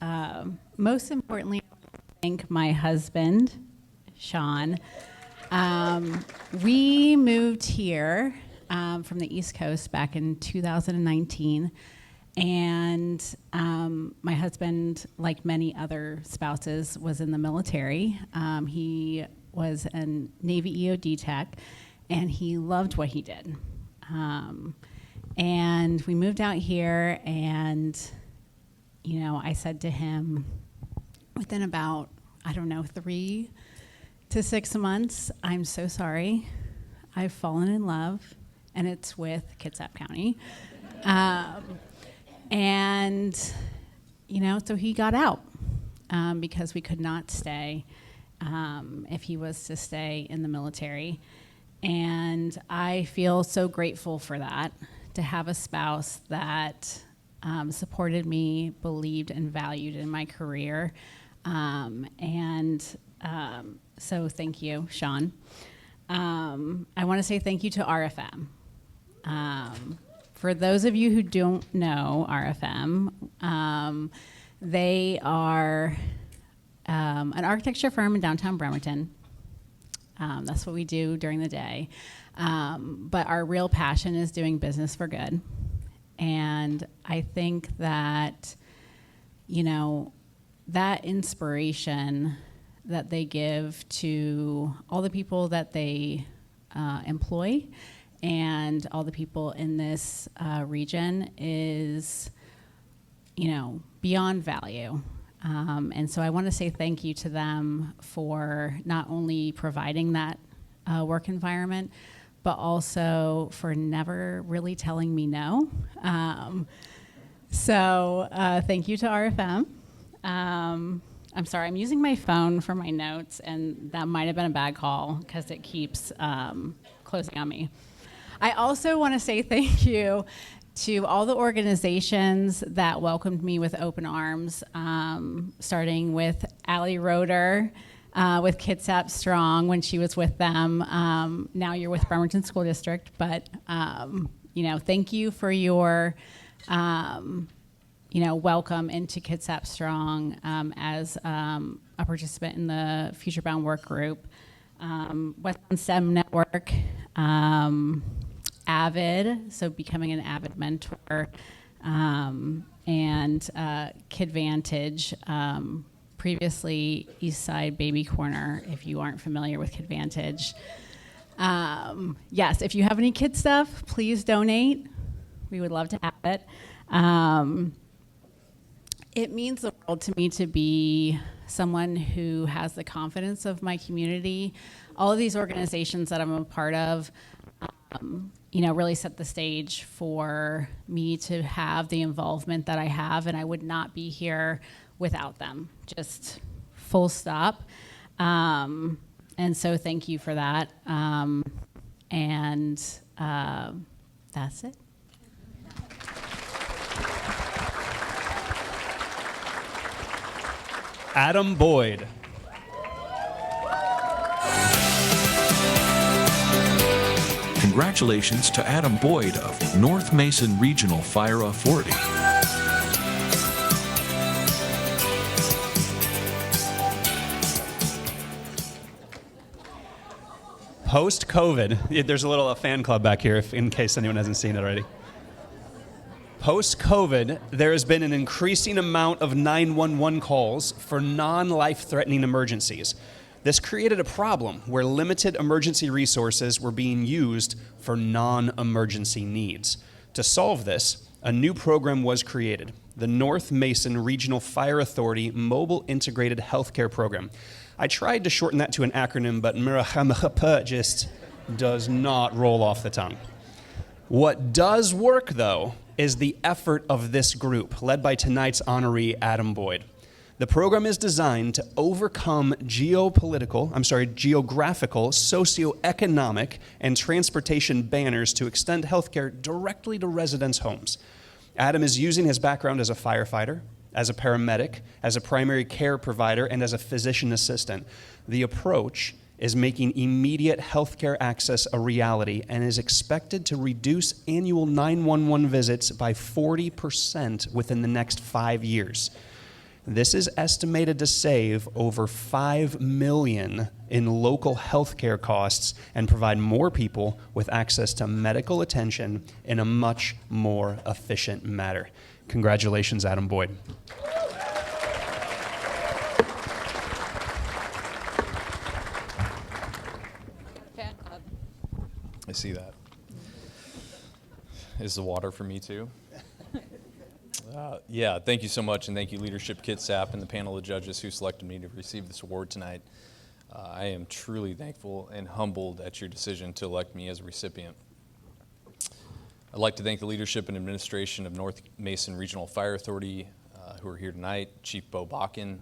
most importantly, I want to thank my husband, Sean. We moved here from the East Coast back in 2019, and my husband, like many other spouses, was in the military. He was a Navy EOD tech, and he loved what he did. And we moved out here, and, you know, I said to him within about, 3 to 6 months, I'm so sorry. I've fallen in love, and it's with Kitsap County. And, you know, so he got out because we could not stay if he was to stay in the military. And I feel so grateful for that, to have a spouse that supported me, believed and valued in my career. So thank you, Sean. I want to say thank you to RFM. For those of you who don't know RFM, they are an architecture firm in downtown Bremerton. That's what we do during the day. But our real passion is doing business for good. And I think that, you know, that inspiration that they give to all the people that they employ and all the people in this region is, you know, beyond value. And so I want to say thank you to them for not only providing that work environment, but also for never really telling me no. So thank you to RFM. I'm sorry, I'm using my phone for my notes, and that might have been a bad call because it keeps closing on me. I also want to say thank you to all the organizations that welcomed me with open arms, starting with Allie Roeder with Kitsap Strong when she was with them. Now you're with Bremerton School District, but you know, thank you for your welcome into Kitsap Strong as a participant in the Future Bound Work Group. Westland STEM Network, AVID, so becoming an AVID mentor, and KidVantage, previously Eastside Baby Corner, if you aren't familiar with KidVantage. Yes, if you have any kid stuff, please donate. We would love to have it. It means the world to me to be someone who has the confidence of my community. All of these organizations that I'm a part of, really set the stage for me to have the involvement that I have, and I would not be here without them, just full stop. And so thank you for that. That's it. Adam Boyd. Congratulations to Adam Boyd of North Mason Regional Fire Authority. Post-COVID, there's a little fan club back here in case anyone hasn't seen it already. Post-COVID, there has been an increasing amount of 911 calls for non-life-threatening emergencies. This created a problem where limited emergency resources were being used for non-emergency needs. To solve this, a new program was created, the North Mason Regional Fire Authority Mobile Integrated Healthcare Program. I tried to shorten that to an acronym, but just does not roll off the tongue. What does work, though, is the effort of this group, led by tonight's honoree, Adam Boyd. The program is designed to overcome geographical, socioeconomic, and transportation banners to extend healthcare directly to residents' homes. Adam is using his background as a firefighter, as a paramedic, as a primary care provider, and as a physician assistant. The approach is making immediate healthcare access a reality and is expected to reduce annual 911 visits by 40% within the next 5 years. This is estimated to save over $5 million in local healthcare costs and provide more people with access to medical attention in a much more efficient manner. Congratulations, Adam Boyd. I see that. Is the water for me too? Yeah, thank you so much, and thank you, Leadership Kitsap and the panel of judges who selected me to receive this award tonight. I am truly thankful and humbled at your decision to elect me as a recipient. I'd like to thank the leadership and administration of North Mason Regional Fire Authority who are here tonight, Chief Bo Bakken,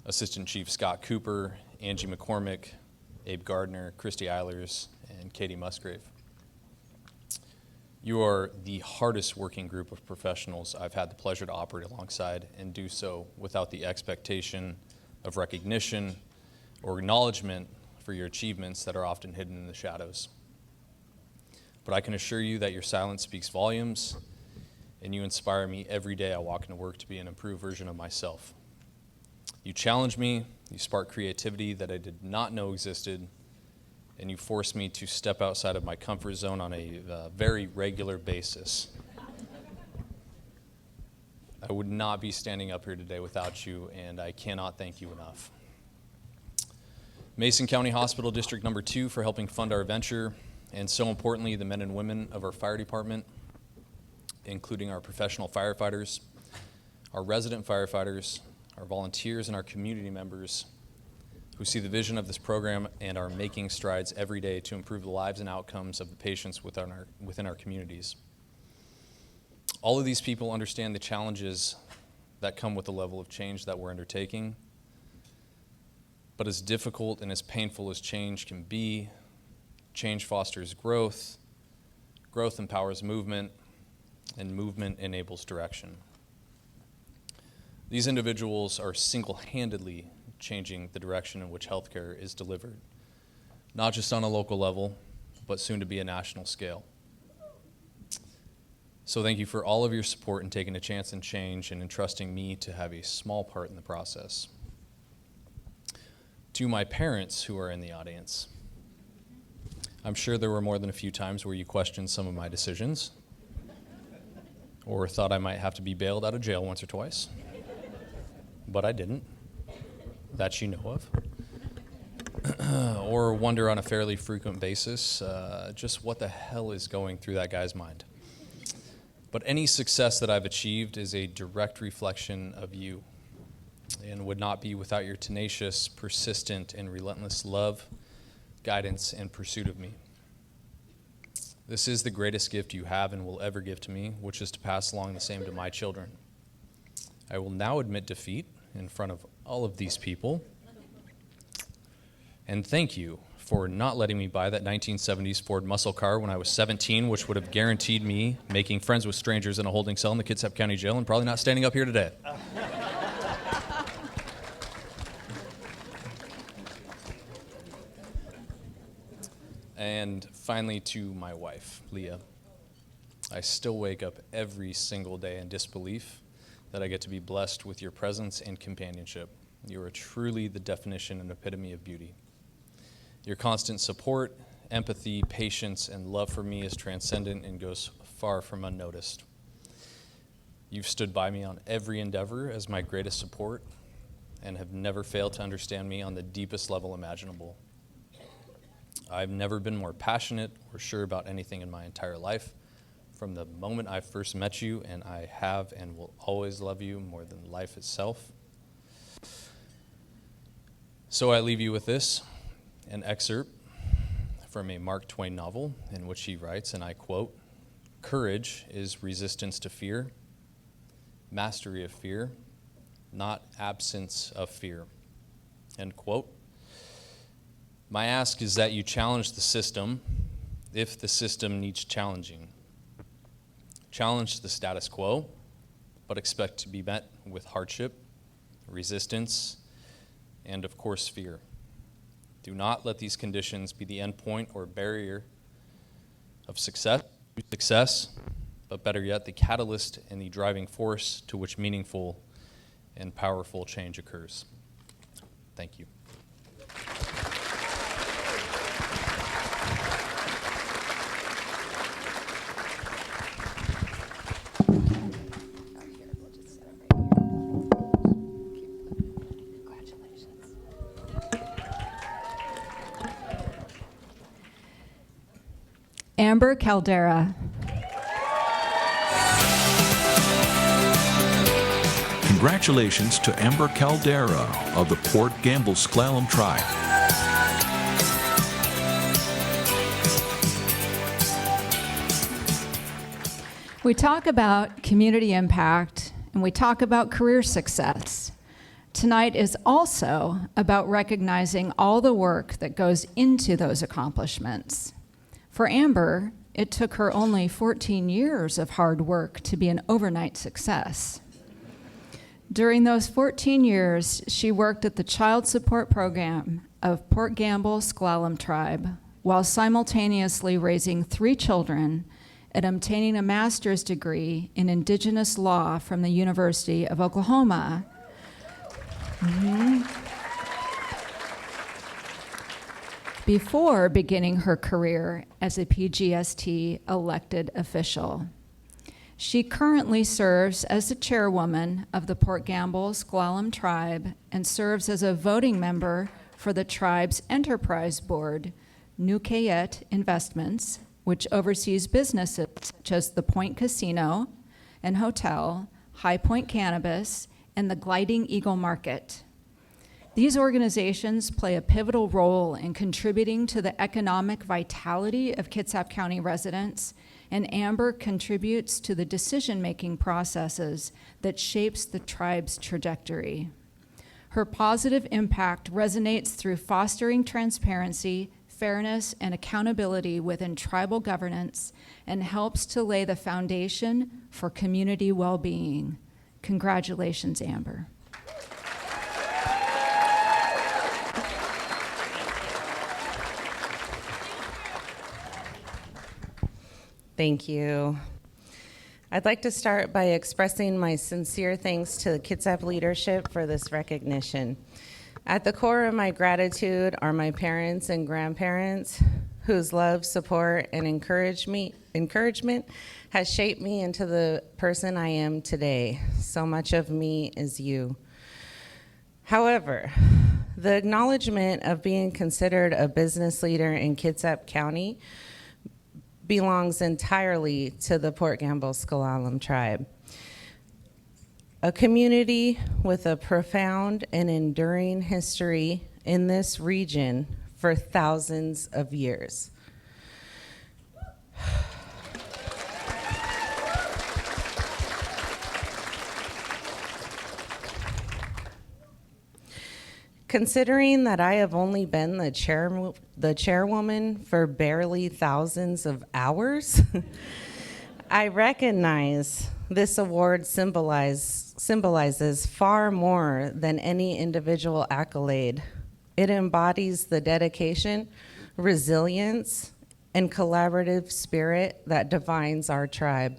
Assistant Chief Scott Cooper, Angie McCormick, Abe Gardner, Christy Eilers, and Katie Musgrave. You are the hardest working group of professionals I've had the pleasure to operate alongside, and do so without the expectation of recognition or acknowledgement for your achievements that are often hidden in the shadows. But I can assure you that your silence speaks volumes, and you inspire me every day I walk into work to be an improved version of myself. You challenge me, you spark creativity that I did not know existed, and you force me to step outside of my comfort zone on a very regular basis. I would not be standing up here today without you, and I cannot thank you enough. Mason County Hospital District Number 2 for helping fund our venture, and so importantly, the men and women of our fire department, including our professional firefighters, our resident firefighters, our volunteers, and our community members who see the vision of this program and are making strides every day to improve the lives and outcomes of the patients within our communities. All of these people understand the challenges that come with the level of change that we're undertaking. But as difficult and as painful as change can be, change fosters growth, growth empowers movement, and movement enables direction. These individuals are single-handedly changing the direction in which healthcare is delivered, not just on a local level, but soon to be a national scale. So thank you for all of your support in taking a chance in change and entrusting me to have a small part in the process. To my parents who are in the audience, I'm sure there were more than a few times where you questioned some of my decisions or thought I might have to be bailed out of jail once or twice, but I didn't, that you know of. Or wonder on a fairly frequent basis just what the hell is going through that guy's mind. But any success that I've achieved is a direct reflection of you and would not be without your tenacious, persistent, and relentless love, guidance, and pursuit of me. This is the greatest gift you have and will ever give to me, which is to pass along the same to my children. I will now admit defeat in front of all of these people, and thank you for not letting me buy that 1970s Ford muscle car when I was 17, which would have guaranteed me making friends with strangers in a holding cell in the Kitsap County Jail and probably not standing up here today. And finally, to my wife, Leah. I still wake up every single day in disbelief that I get to be blessed with your presence and companionship. You are truly the definition and epitome of beauty. Your constant support, empathy, patience, and love for me is transcendent and goes far from unnoticed. You've stood by me on every endeavor as my greatest support and have never failed to understand me on the deepest level imaginable. I've never been more passionate or sure about anything in my entire life from the moment I first met you, and I have and will always love you more than life itself. So I leave you with this, an excerpt from a Mark Twain novel in which he writes, and I quote, "Courage is resistance to fear, mastery of fear, not absence of fear." End quote. My ask is that you challenge the system if the system needs challenging. Challenge the status quo, but expect to be met with hardship, resistance, and of course fear. Do not let these conditions be the endpoint or barrier of success, but better yet, the catalyst and the driving force to which meaningful and powerful change occurs. Thank you. Amber Caldera. Congratulations to Amber Caldera of the Port Gamble Sklallam Tribe. We talk about community impact and we talk about career success. Tonight is also about recognizing all the work that goes into those accomplishments. For Amber, it took her only 14 years of hard work to be an overnight success. During those 14 years, she worked at the child support program of Port Gamble Sklallam Tribe while simultaneously raising 3 children and obtaining a master's degree in Indigenous law from the University of Oklahoma. Before beginning her career as a PGST elected official. She currently serves as the chairwoman of the Port Gamble Sklallam Tribe and serves as a voting member for the tribe's enterprise board, Nukayet Investments, which oversees businesses such as the Point Casino and Hotel, High Point Cannabis, and the Gliding Eagle Market. These organizations play a pivotal role in contributing to the economic vitality of Kitsap County residents, and Amber contributes to the decision-making processes that shapes the tribe's trajectory. Her positive impact resonates through fostering transparency, fairness, and accountability within tribal governance and helps to lay the foundation for community well-being. Congratulations, Amber. Thank you. I'd like to start by expressing my sincere thanks to the Kitsap leadership for this recognition. At the core of my gratitude are my parents and grandparents whose love, support, and encouragement has shaped me into the person I am today. So much of me is you. However, the acknowledgement of being considered a business leader in Kitsap County belongs entirely to the Port Gamble Sklallam Tribe, a community with a profound and enduring history in this region for thousands of years. Considering that I have only been the chairwoman for barely thousands of hours, I recognize this award symbolizes far more than any individual accolade. It embodies the dedication, resilience, and collaborative spirit that defines our tribe.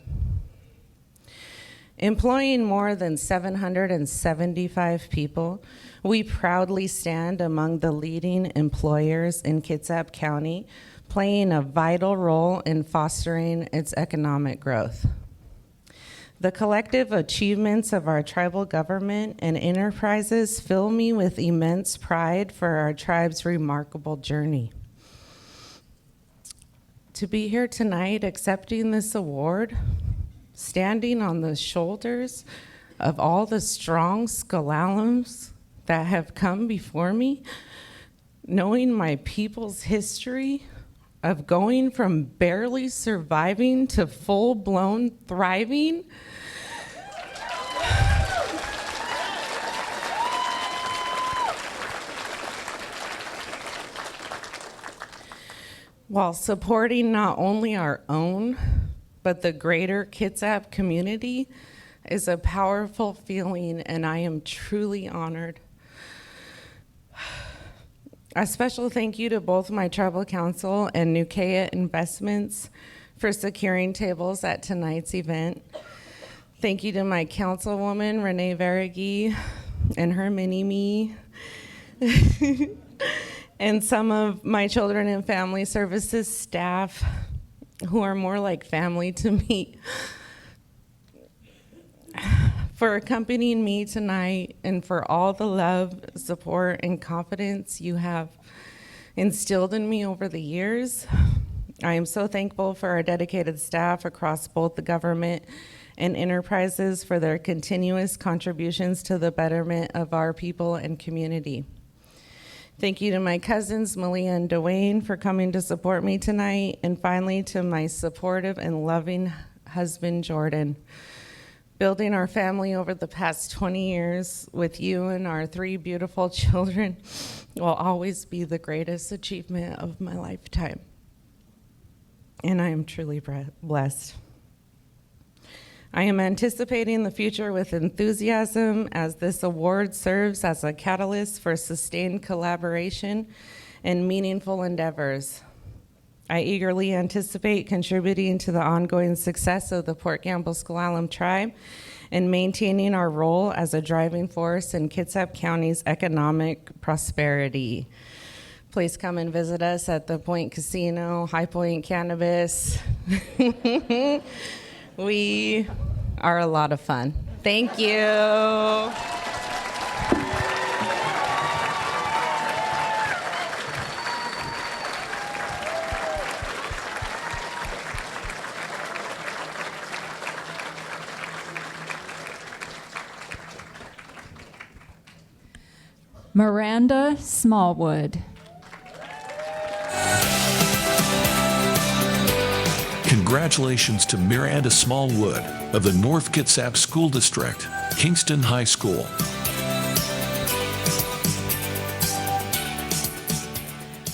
Employing more than 775 people, we proudly stand among the leading employers in Kitsap County, playing a vital role in fostering its economic growth. The collective achievements of our tribal government and enterprises fill me with immense pride for our tribe's remarkable journey. To be here tonight accepting this award, standing on the shoulders of all the strong Sklalams that have come before me, knowing my people's history of going from barely surviving to full-blown thriving, while supporting not only our own, but the greater Kitsap community, is a powerful feeling, and I am truly honored. A special thank you to both my tribal council and Nukayet Investments for securing tables at tonight's event. Thank you to my councilwoman, Renee Verigi, and her mini-me, and some of my children and family services staff, who are more like family to me, for accompanying me tonight and for all the love, support, and confidence you have instilled in me over the years. I am so thankful for our dedicated staff across both the government and enterprises for their continuous contributions to the betterment of our people and community. Thank you to my cousins, Malia and Dwayne, for coming to support me tonight. And finally, to my supportive and loving husband, Jordan. Building our family over the past 20 years with you and our 3 beautiful children will always be the greatest achievement of my lifetime. And I am truly blessed. I am anticipating the future with enthusiasm as this award serves as a catalyst for sustained collaboration and meaningful endeavors. I eagerly anticipate contributing to the ongoing success of the Port Gamble-S'Klallam tribe and maintaining our role as a driving force in Kitsap County's economic prosperity. Please come and visit us at the Point Casino, High Point Cannabis. We are a lot of fun. Thank you. Miranda Smallwood. Congratulations to Miranda Smallwood of the North Kitsap School District, Kingston High School.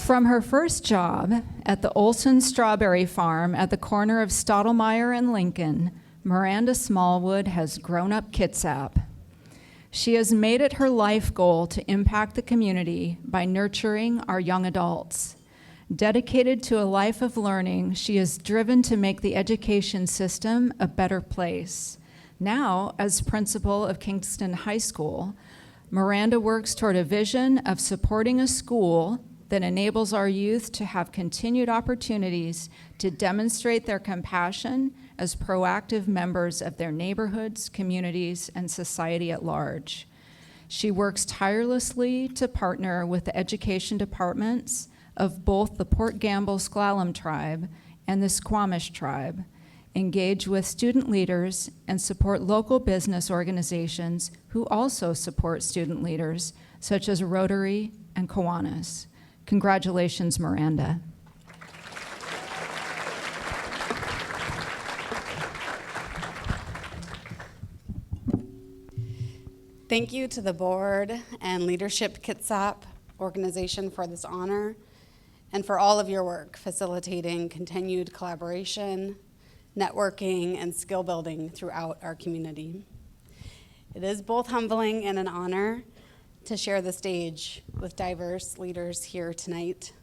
From her first job at the Olson Strawberry Farm at the corner of Stottlemyre and Lincoln, Miranda Smallwood has grown up Kitsap. She has made it her life goal to impact the community by nurturing our young adults. Dedicated to a life of learning, she is driven to make the education system a better place. Now, as principal of Kingston High School, Miranda works toward a vision of supporting a school that enables our youth to have continued opportunities to demonstrate their compassion as proactive members of their neighborhoods, communities, and society at large. She works tirelessly to partner with the education departments of both the Port Gamble-S'Klallam tribe and the Squamish tribe, engage with student leaders, and support local business organizations who also support student leaders, such as Rotary and Kiwanis. Congratulations, Miranda. Thank you to the board and leadership Kitsap organization for this honor and for all of your work facilitating continued collaboration, networking, and skill building throughout our community. It is both humbling and an honor to share the stage with diverse leaders here tonight.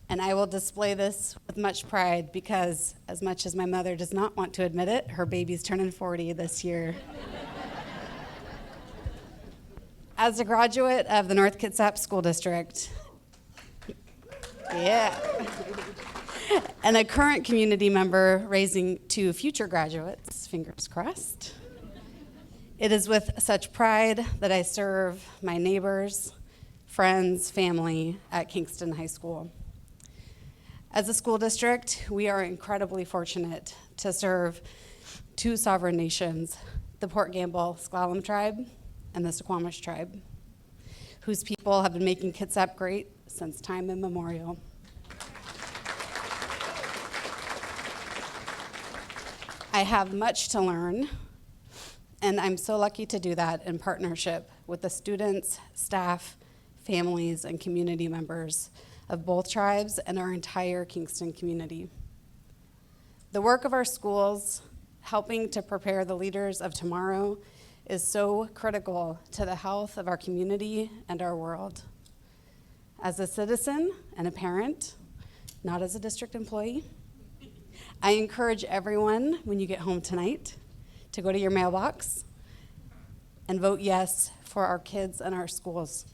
And I will display this with much pride because, as much as my mother does not want to admit it, her baby's turning 40 this year. As a graduate of the North Kitsap School District, and a current community member raising 2 future graduates, fingers crossed, it is with such pride that I serve my neighbors, friends, family at Kingston High School. As a school district, we are incredibly fortunate to serve 2 sovereign nations, the Port Gamble-S'Klallam tribe and the Squamish tribe, whose people have been making Kitsap great since time immemorial. I have much to learn, and I'm so lucky to do that in partnership with the students, staff, families, and community members of both tribes and our entire Kingston community. The work of our schools, helping to prepare the leaders of tomorrow, is so critical to the health of our community and our world. As a citizen and a parent, not as a district employee, I encourage everyone, when you get home tonight, to go to your mailbox and vote yes for our kids and our schools.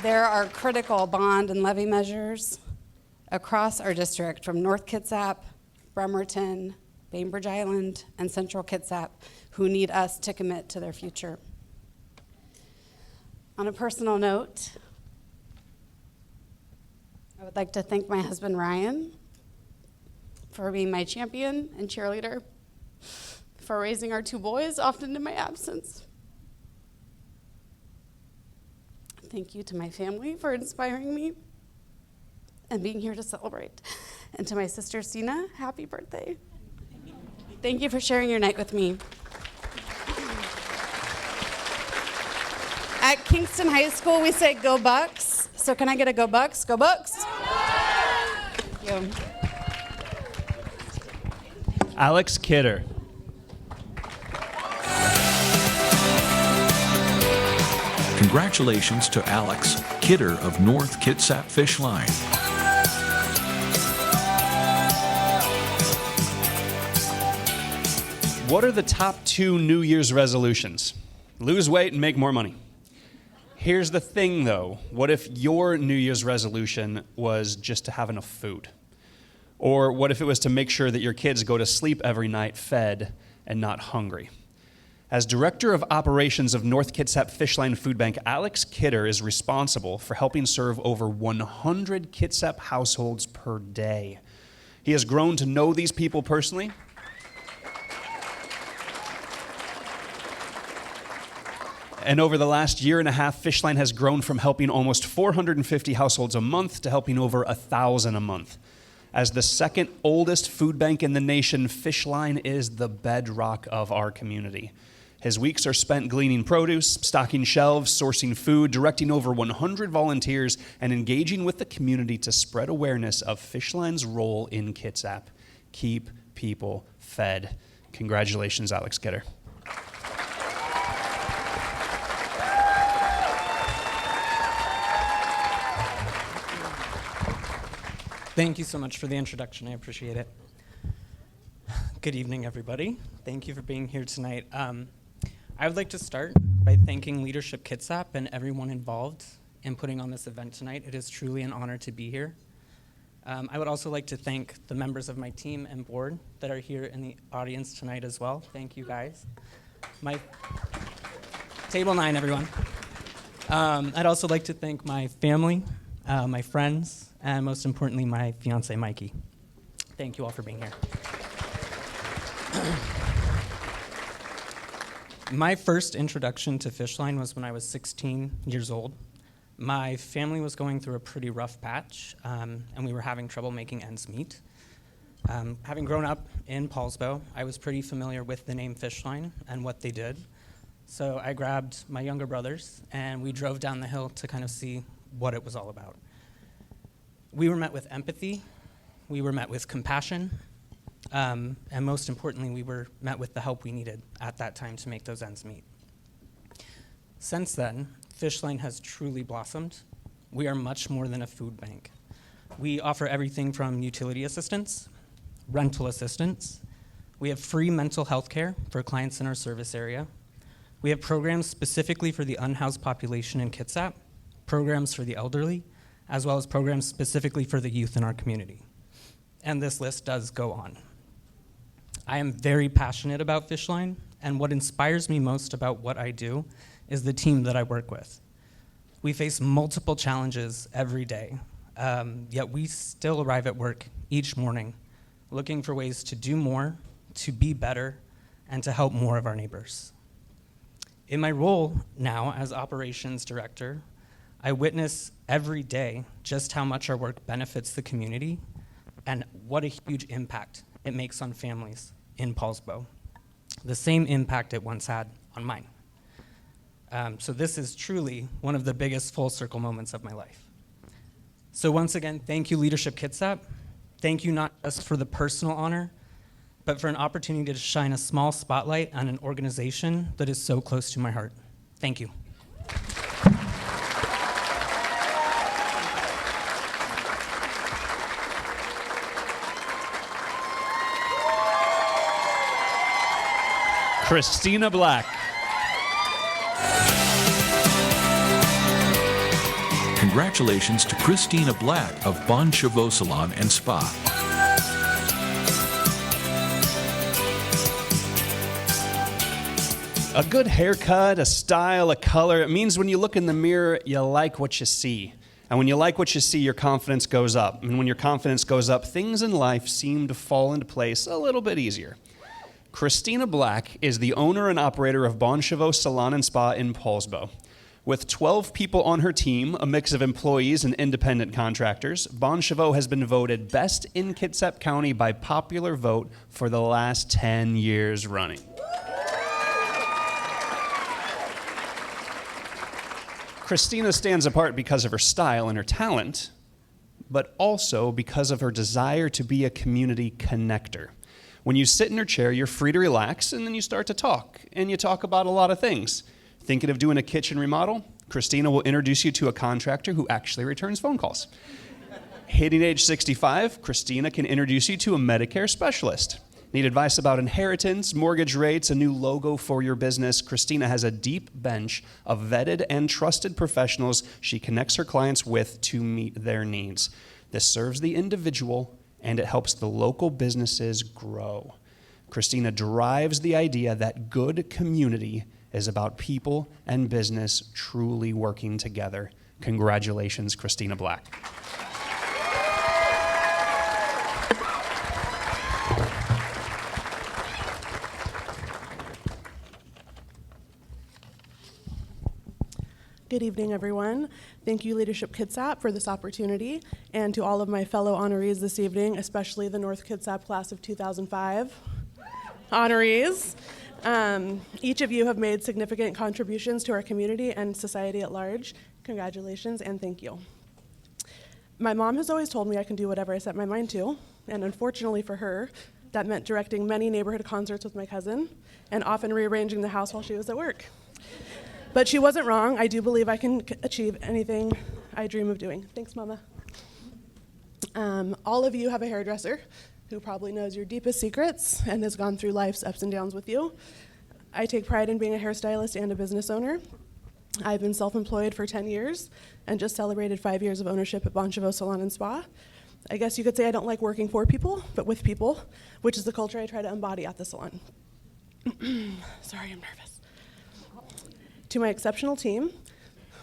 There are critical bond and levy measures across our district from North Kitsap, Bremerton, Bainbridge Island, and Central Kitsap who need us to commit to their future. On a personal note, I would like to thank my husband, Ryan, for being my champion and cheerleader, for raising our 2 boys, often in my absence. Thank you to my family for inspiring me and being here to celebrate. And to my sister, Sina, happy birthday. Thank you for sharing your night with me. At Kingston High School, we say go Bucks. So can I get a go Bucks? Go Bucks. Thank you. Alex Kidder. Congratulations to Alex Kidder of North Kitsap Fish Line. What are the top 2 New Year's resolutions? Lose weight and make more money. Here's the thing, though. What if your New Year's resolution was just to have enough food? Or what if it was to make sure that your kids go to sleep every night fed and not hungry? As Director of Operations of North Kitsap Fish Line Food Bank, Alex Kidder is responsible for helping serve over 100 Kitsap households per day. He has grown to know these people personally. And over the last year and a half, Fish Line has grown from helping almost 450 households a month to helping over 1,000 a month. As the second oldest food bank in the nation, Fish Line is the bedrock of our community. His weeks are spent gleaning produce, stocking shelves, sourcing food, directing over 100 volunteers, and engaging with the community to spread awareness of Fish Line's role in Kitsap. Keep people fed. Congratulations, Alex Kidder. Thank you so much for the introduction. I appreciate it. Good evening, everybody. Thank you for being here tonight. I would like to start by thanking Leadership Kitsap and everyone involved in putting on this event tonight. It is truly an honor to be here. I would also like to thank the members of my team and board that are here in the audience tonight as well. Thank you, guys. My Table 9, everyone. I'd also like to thank my family, my friends, and most importantly, my fiance, Mikey. Thank you all for being here. My first introduction to Fish Line was when I was 16 years old. My family was going through a pretty rough patch, and we were having trouble making ends meet. Having grown up in Paulsbo, I was pretty familiar with the name Fish Line and what they did. So I grabbed my younger brothers, and we drove down the hill to kind of see what it was all about. We were met with empathy, we were met with compassion, and most importantly, we were met with the help we needed at that time to make those ends meet. Since then, Fish Line has truly blossomed. We are much more than a food bank. We offer everything from utility assistance, rental assistance. We have free mental health care for clients in our service area. We have programs specifically for the unhoused population in Kitsap, programs for the elderly, as well as programs specifically for the youth in our community. And this list does go on. I am very passionate about Fish Line, and what inspires me most about what I do is the team that I work with. We face multiple challenges every day, yet we still arrive at work each morning looking for ways to do more, to be better, and to help more of our neighbors. In my role now as operations director, I witness every day just how much our work benefits the community and what a huge impact it makes on families in Paulsbo. The same impact it once had on mine. So this is truly one of the biggest full circle moments of my life. So once again, thank you, Leadership Kitsap. Thank you not just for the personal honor, but for an opportunity to shine a small spotlight on an organization that is so close to my heart. Thank you. Christina Black. Congratulations to Christina Black of Bon Chevaux Salon and Spa. A good haircut, a style, a color, it means when you look in the mirror, you like what you see. And when you like what you see, your confidence goes up. And when your confidence goes up, things in life seem to fall into place a little bit easier. Christina Black is the owner and operator of Bon Chevaux Salon and Spa in Paulsbo. With 12 people on her team, a mix of employees and independent contractors, Bon Chevaux has been voted best in Kitsap County by popular vote for the last 10 years running. Kristina stands apart because of her style and her talent, but also because of her desire to be a community connector. When you sit in her chair, you're free to relax, and then you start to talk, and you talk about a lot of things. Thinking of doing a kitchen remodel? Kristina will introduce you to a contractor who actually returns phone calls. Hitting age 65, Kristina can introduce you to a Medicare specialist. Need advice about inheritance, mortgage rates, a new logo for your business? Kristina has a deep bench of vetted and trusted professionals she connects her clients with to meet their needs. This serves the individual, and it helps the local businesses grow. Kristina drives the idea that good community is about people and business truly working together. Congratulations, Christina Black. Good evening, everyone. Thank you, Leadership Kitsap, for this opportunity, and to all of my fellow honorees this evening, especially the North Kitsap class of 2005 honorees. Each of you have made significant contributions to our community and society at large. Congratulations and thank you. My mom has always told me I can do whatever I set my mind to, and unfortunately for her, that meant directing many neighborhood concerts with my cousin and often rearranging the house while she was at work. But she wasn't wrong. I do believe I can achieve anything I dream of doing. Thanks, Mama. All of you have a hairdresser who probably knows your deepest secrets and has gone through life's ups and downs with you. I take pride in being a hairstylist and a business owner. I've been self-employed for 10 years and just celebrated 5 years of ownership at Bon Chevaux Salon and Spa. I guess you could say I don't like working for people, but with people, which is the culture I try to embody at the salon. Sorry, I'm nervous. To my exceptional team,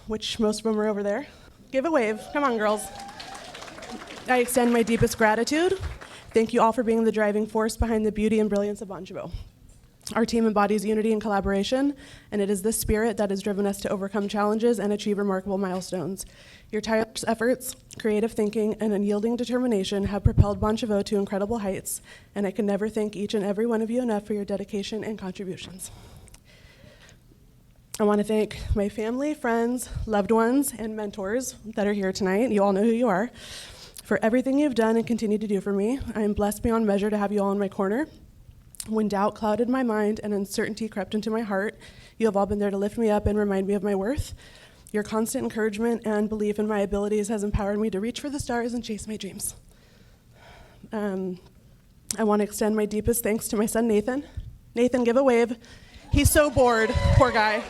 which most of them are over there, give a wave. Come on, girls. I extend my deepest gratitude. Thank you all for being the driving force behind the beauty and brilliance of Bon Chevaux. Our team embodies unity and collaboration, and it is this spirit that has driven us to overcome challenges and achieve remarkable milestones. Your tireless efforts, creative thinking, and unyielding determination have propelled Bon Chevaux to incredible heights, and I can never thank each and every one of you enough for your dedication and contributions. I want to thank my family, friends, loved ones, and mentors that are here tonight. You all know who you are. For everything you've done and continue to do for me, I am blessed beyond measure to have you all in my corner. When doubt clouded my mind and uncertainty crept into my heart, you have all been there to lift me up and remind me of my worth. Your constant encouragement and belief in my abilities has empowered me to reach for the stars and chase my dreams. I want to extend my deepest thanks to my son, Nathan. Nathan, give a wave. He's so bored, poor guy.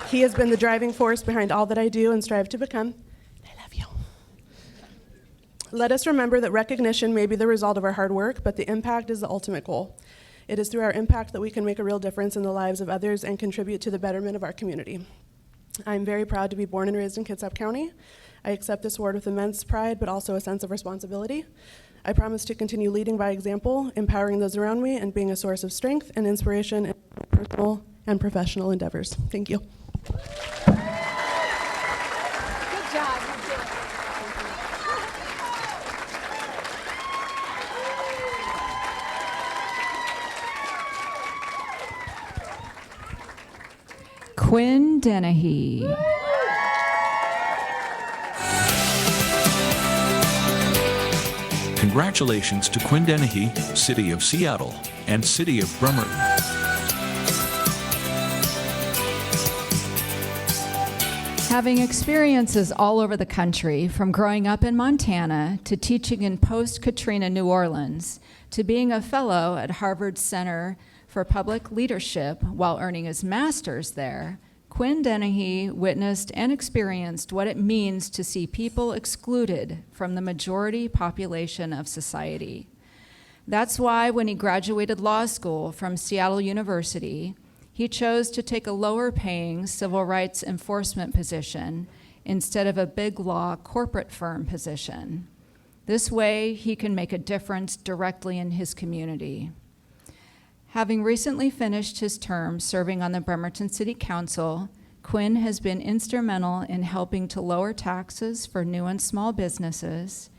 He has been the driving force behind all that I do and strive to become. I love you. Let us remember that recognition may be the result of our hard work, but the impact is the ultimate goal. It is through our impact that we can make a real difference in the lives of others and contribute to the betterment of our community. I'm very proud to be born and raised in Kitsap County. I accept this award with immense pride, but also a sense of responsibility. I promise to continue leading by example, empowering those around me, and being a source of strength and inspiration in personal and professional endeavors. Thank you. Good job. Quinn Dennehy. Congratulations to Quinn Dennehy, City of Seattle, and City of Bremerton. Having experiences all over the country, from growing up in Montana to teaching in post-Katrina New Orleans, to being a fellow at Harvard's Center for Public Leadership while earning his master's there, Quinn Dennehy witnessed and experienced what it means to see people excluded from the majority population of society. That's why when he graduated law school from Seattle University, He chose to take a lower-paying civil rights enforcement position instead of a big law corporate firm position. This way, he can make a difference directly in his community. Having recently finished his term serving on the Bremerton City Council, Quinn has been instrumental in helping to lower taxes for new and small businesses.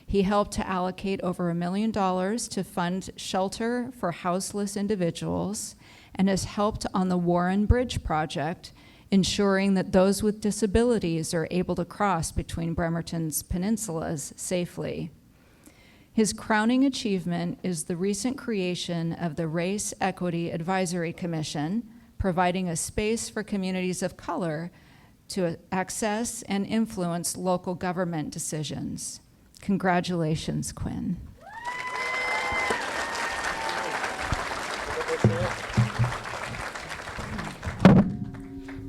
He helped to allocate over $1 million to fund shelter for houseless individuals and has helped on the Warren Bridge project, ensuring that those with disabilities are able to cross between Bremerton's peninsulas safely. His crowning achievement is the recent creation of the Race Equity Advisory Commission, providing a space for communities of color to access and influence local government decisions. Congratulations, Quinn.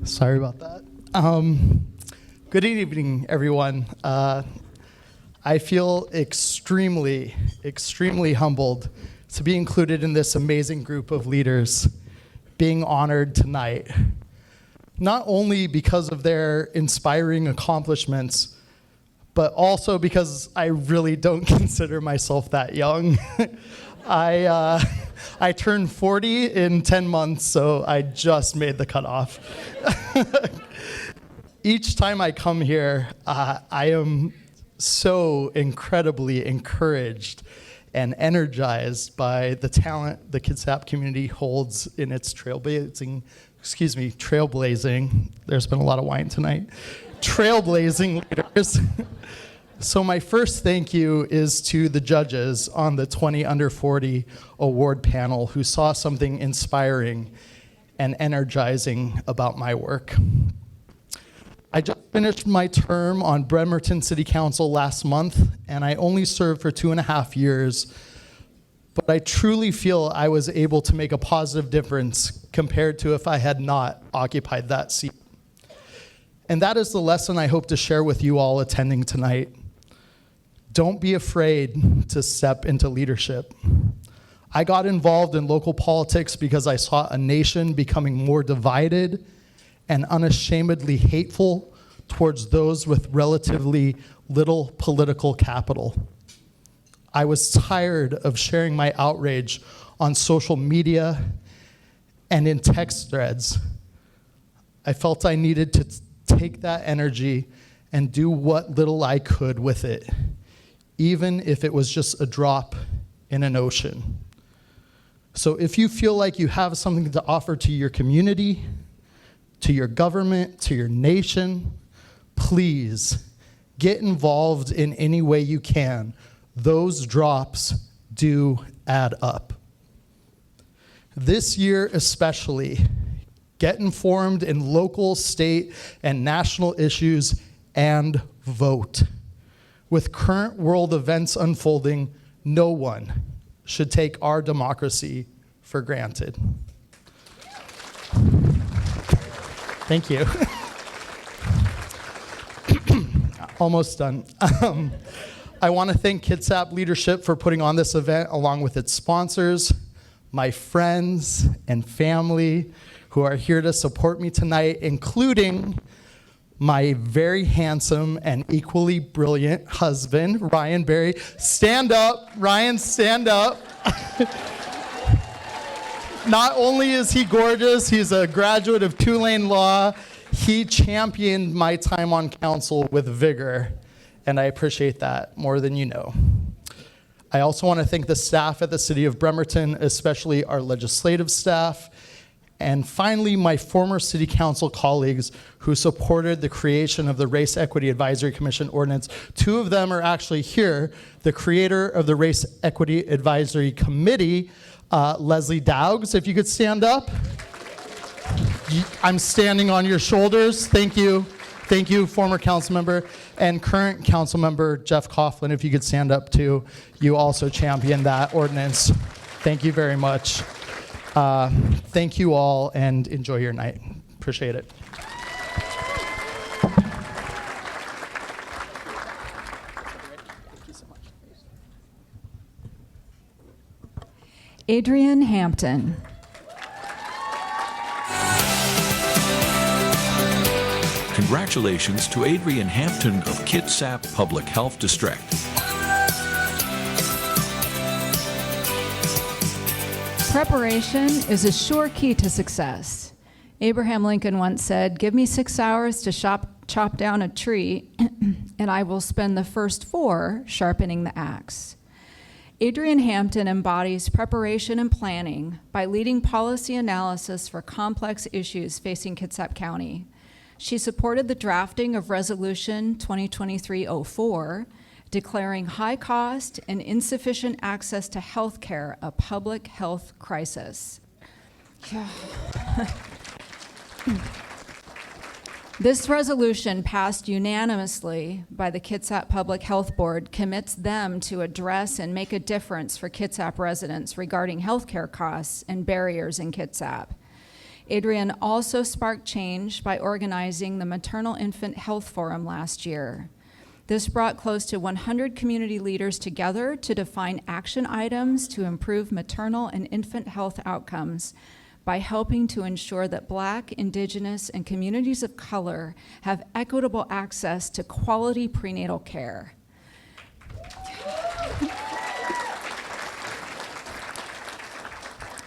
Sorry about that. Good evening, everyone. I feel extremely, extremely humbled to be included in this amazing group of leaders being honored tonight, not only because of their inspiring accomplishments, but also because I really don't consider myself that young. I turned 40 in 10 months, so I just made the cutoff. Each time I come here, I am so incredibly encouraged and energized by the talent the Kitsap community holds in its trailblazing, there's been a lot of wine tonight, trailblazing leaders. So my first thank you is to the judges on the 20 Under 40 award panel who saw something inspiring and energizing about my work. I just finished my term on Bremerton City Council last month, and I only served for 2.5 years, but I truly feel I was able to make a positive difference compared to if I had not occupied that seat. And that is the lesson I hope to share with you all attending tonight. Don't be afraid to step into leadership. I got involved in local politics because I saw a nation becoming more divided and unashamedly hateful towards those with relatively little political capital. I was tired of sharing my outrage on social media and in text threads. I felt I needed to take that energy and do what little I could with it, even if it was just a drop in an ocean. So if you feel like you have something to offer to your community, to your government, to your nation, please get involved in any way you can. Those drops do add up. This year especially, get informed in local, state, and national issues and vote. With current world events unfolding, no one should take our democracy for granted. Thank you. Almost done. I want to thank Kitsap leadership for putting on this event along with its sponsors, my friends and family who are here to support me tonight, including my very handsome and equally brilliant husband, Ryan Berry. Stand up, Ryan, stand up. Not only is he gorgeous, he's a graduate of Tulane Law. He championed my time on council with vigor, and I appreciate that more than you know. I also want to thank the staff at the City of Bremerton, especially our legislative staff, and finally, my former City Council colleagues who supported the creation of the Race Equity Advisory Commission ordinance. 2 of them are actually here. The creator of the Race Equity Advisory Committee, Leslie Dowgs, if you could stand up. I'm standing on your shoulders. Thank you. Thank you, former council member, and current council member Jeff Coughlin, if you could stand up too. You also championed that ordinance. Thank you very much. Thank you all, and enjoy your night. Appreciate it. Adrienne Hampton. Congratulations to Adrienne Hampton of Kitsap Public Health District. Preparation is a sure key to success. Abraham Lincoln once said, "Give me 6 hours to chop down a tree, and I will spend the first 4 sharpening the axe." Adrienne Hampton embodies preparation and planning by leading policy analysis for complex issues facing Kitsap County. She supported the drafting of Resolution 2023-04, declaring high cost and insufficient access to health care a public health crisis. This resolution, passed unanimously by the Kitsap Public Health Board, commits them to address and make a difference for Kitsap residents regarding healthcare costs and barriers in Kitsap. Adrienne also sparked change by organizing the Maternal Infant Health Forum last year. This brought close to 100 community leaders together to define action items to improve maternal and infant health outcomes by helping to ensure that Black, Indigenous, and communities of color have equitable access to quality prenatal care.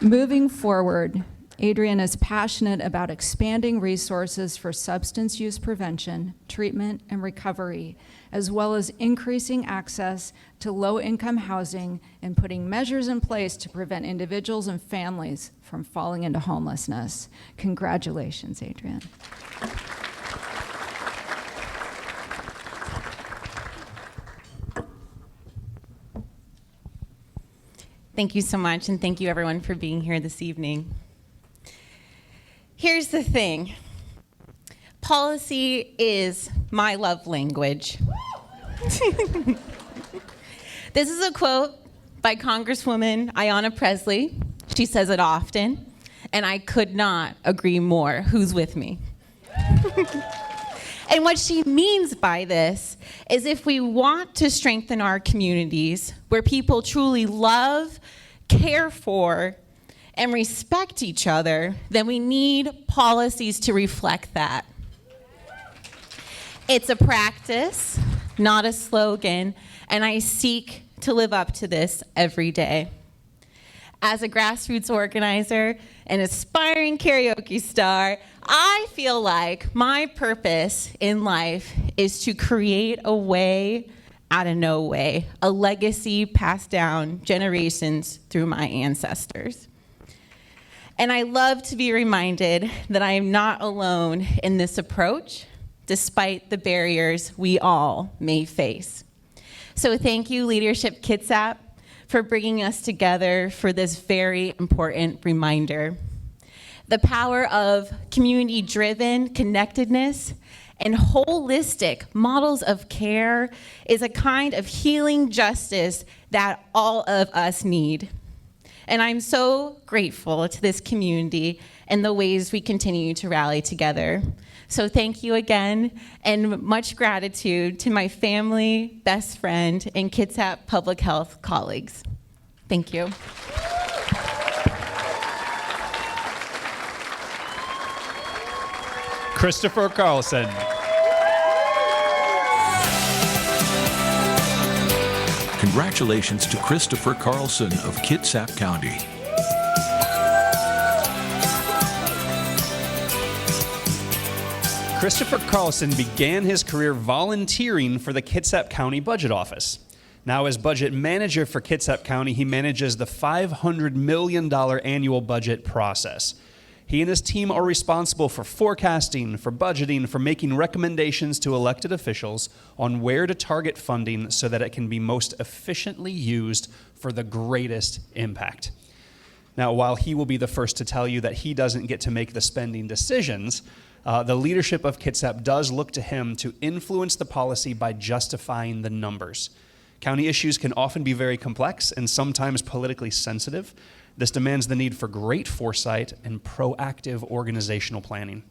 Moving forward, Adrienne is passionate about expanding resources for substance use prevention, treatment, and recovery, as well as increasing access to low-income housing and putting measures in place to prevent individuals and families from falling into homelessness. Congratulations, Adrienne. Thank you so much, and thank you everyone for being here this evening. Here's the thing. Policy is my love language. This is a quote by Congresswoman Ayanna Pressley. She says it often, and I could not agree more. Who's with me? And what she means by this is if we want to strengthen our communities where people truly love, care for, and respect each other, then we need policies to reflect that. It's a practice, not a slogan, and I seek to live up to this every day. As a grassroots organizer and aspiring karaoke star, I feel like my purpose in life is to create a way out of no way, a legacy passed down generations through my ancestors. And I love to be reminded that I am not alone in this approach, despite the barriers we all may face. So thank you, Leadership Kitsap, for bringing us together for this very important reminder. The power of community-driven connectedness and holistic models of care is a kind of healing justice that all of us need. And I'm so grateful to this community and the ways we continue to rally together. So thank you again, and much gratitude to my family, best friend, and Kitsap Public Health colleagues. Thank you. Kristopher Carlson. Congratulations to Kristopher Carlson of Kitsap County. Kristopher Carlson began his career volunteering for the Kitsap County Budget Office. Now, as budget manager for Kitsap County, he manages the $500 million annual budget process. He and his team are responsible for forecasting, for budgeting, for making recommendations to elected officials on where to target funding so that it can be most efficiently used for the greatest impact. Now, while he will be the first to tell you that he doesn't get to make the spending decisions, the leadership of Kitsap does look to him to influence the policy by justifying the numbers. County issues can often be very complex and sometimes politically sensitive. This demands the need for great foresight and proactive organizational planning.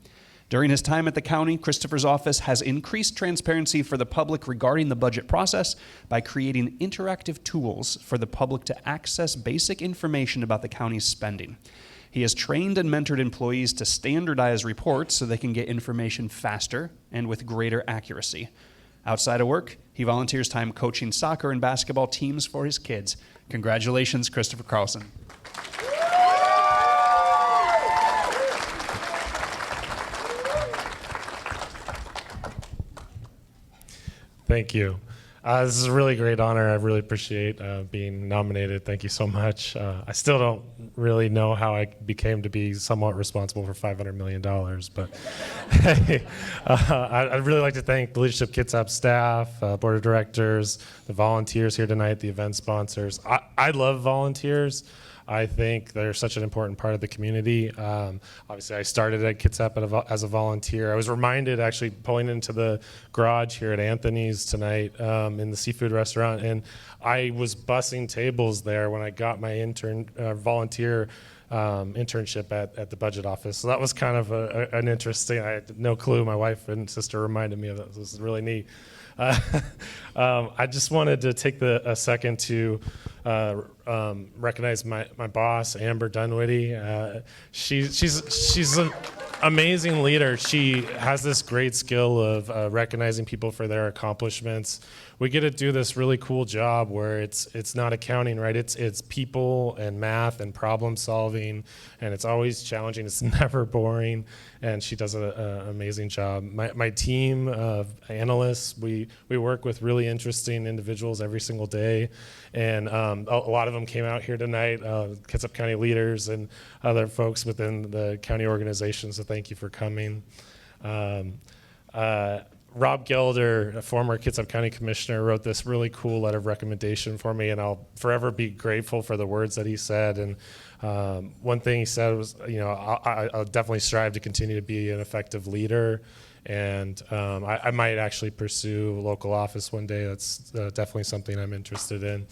During his time at the county, Kristopher's office has increased transparency for the public regarding the budget process by creating interactive tools for the public to access basic information about the county's spending. He has trained and mentored employees to standardize reports so they can get information faster and with greater accuracy. Outside of work, he volunteers time coaching soccer and basketball teams for his kids. Congratulations, Kristopher Carlson. Thank you. This is a really great honor. I really appreciate being nominated. Thank you so much. I still don't really know how I became to be somewhat responsible for $500 million, but hey, I'd really like to thank the Leadership Kitsap staff, board of directors, the volunteers here tonight, the event sponsors. I love volunteers. I think they're such an important part of the community. Obviously, I started at Kitsap as a volunteer. I was reminded, actually, pulling into the garage here at Anthony's tonight in the seafood restaurant, and I was bussing tables there when I got my volunteer internship at the budget office. So that was kind of an interesting, I had no clue. My wife and sister reminded me of that. This is really neat. I just wanted to take a second to recognize my boss, Amber Dunwitty. She's an amazing leader. She has this great skill of recognizing people for their accomplishments. We get to do this really cool job where it's not accounting, right? It's people and math and problem solving, and it's always challenging. It's never boring, and she does an amazing job. My team of analysts, we work with really interesting individuals every single day, and a lot of them came out here tonight, Kitsap County leaders and other folks within the county organization, so thank you for coming. Rob Gelder, a former Kitsap County Commissioner, wrote this really cool letter of recommendation for me, and I'll forever be grateful for the words that he said. And one thing he said was, I'll definitely strive to continue to be an effective leader, and I might actually pursue local office one day. That's definitely something I'm interested in.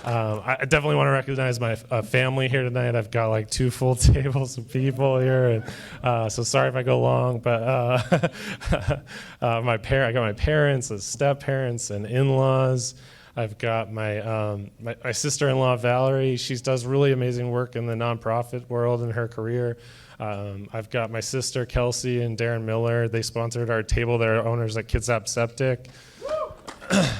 I definitely want to recognize my family here tonight. I've got like 2 full tables of people here, and so sorry if I go long, but I got my parents, step-parents, and in-laws. I've got my sister-in-law, Valerie. She does really amazing work in the nonprofit world in her career. I've got my sister, Kelsey, and Darren Miller. They sponsored our table. They're owners at Kitsap Septic.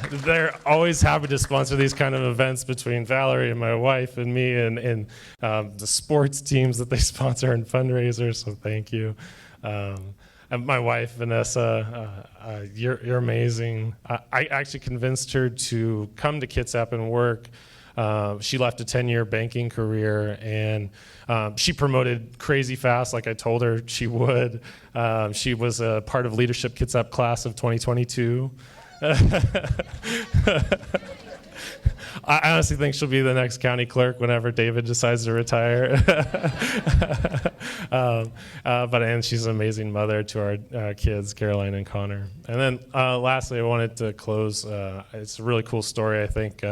They're always happy to sponsor these kind of events between Valerie and my wife and me, and the sports teams that they sponsor and fundraisers, so thank you. And my wife, Vanessa, you're amazing. I actually convinced her to come to Kitsap and work. She left a 10-year banking career, and she promoted crazy fast like I told her she would. She was a part of Leadership Kitsap class of 2022. I honestly think she'll be the next county clerk whenever David decides to retire. And she's an amazing mother to our kids, Caroline and Connor. And then lastly, I wanted to close. It's a really cool story, I think.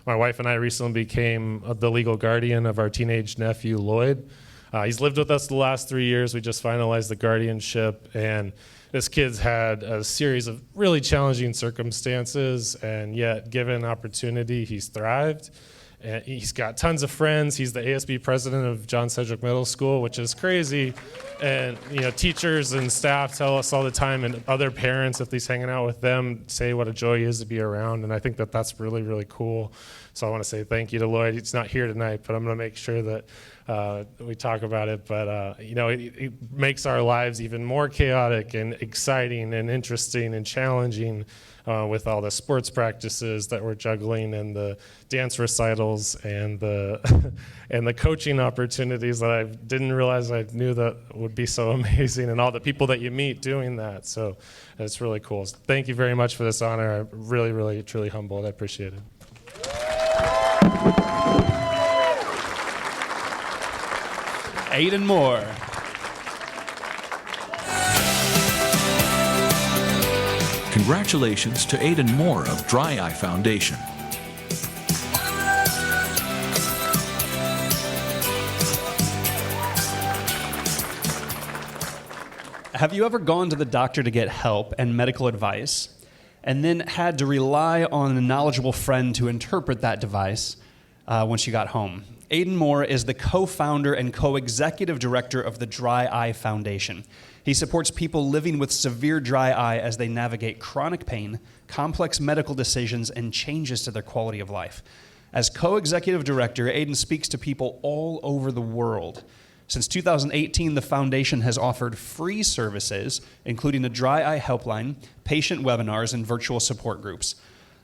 My wife and I recently became the legal guardian of our teenage nephew, Lloyd. He's lived with us the last 3 years. We just finalized the guardianship, and this kid's had a series of really challenging circumstances, and yet, given opportunity, he's thrived. And he's got tons of friends. He's the ASB president of John Sedgwick Middle School, which is crazy. And teachers and staff tell us all the time, and other parents, if he's hanging out with them, say what a joy he is to be around. And I think that that's really, really cool. So I want to say thank you to Lloyd. He's not here tonight, but I'm going to make sure that we talk about it. But it makes our lives even more chaotic and exciting and interesting and challenging with all the sports practices that we're juggling, and the dance recitals, and the and the coaching opportunities that I didn't realize I knew that would be so amazing, and all the people that you meet doing that. So it's really cool. So thank you very much for this honor. I'm really, really, truly humbled. I appreciate it. Aidan Moore. Congratulations to Aidan Moore of Dry Eye Foundation. Have you ever gone to the doctor to get help and medical advice, and then had to rely on a knowledgeable friend to interpret that advice when she got home. Aidan Moore is the co-founder and co-executive director of the Dry Eye Foundation. He supports people living with severe dry eye as they navigate chronic pain, complex medical decisions, and changes to their quality of life. As co-executive director, Aidan speaks to people all over the world. Since 2018, the foundation has offered free services, including the Dry Eye Helpline, patient webinars, and virtual support groups.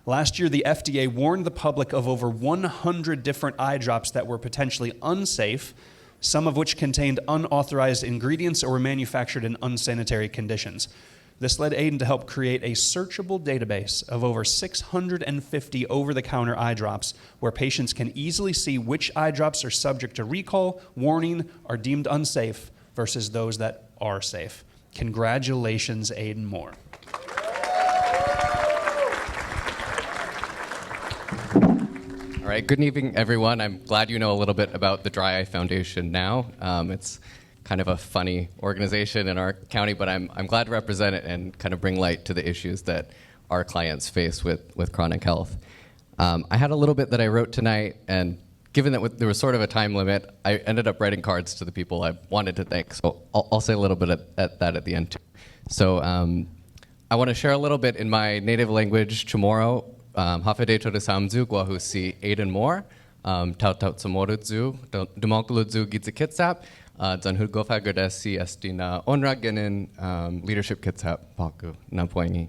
Last year, the FDA warned the public of over 100 different eye drops that were potentially unsafe, some of which contained unauthorized ingredients or were manufactured in unsanitary conditions. This led Aidan to help create a searchable database of over 650 over-the-counter eye drops where patients can easily see which eye drops are subject to recall, warning, are deemed unsafe versus those that are safe. Congratulations, Aidan Moore. All right, good evening, everyone. I'm glad you know a little bit about the Dry Eye Foundation now. It's kind of a funny organization in our county, but I'm glad to represent it and kind of bring light to the issues that our clients face with chronic health. I had a little bit that I wrote tonight, and given that there was sort of a time limit, I ended up writing cards to the people I wanted to thank. So I'll say a little bit at that at the end, too. So I want to share a little bit in my native language, Chamorro. Hafedeto de Samzu, Guahusi Aidan Moore, Taut Samorudzu, Dumokuludzu Gizikitsap, Zanhud Gofa Gerdesi Estina Onra Genin, Leadership Kitsap, Paku, Nampoingi.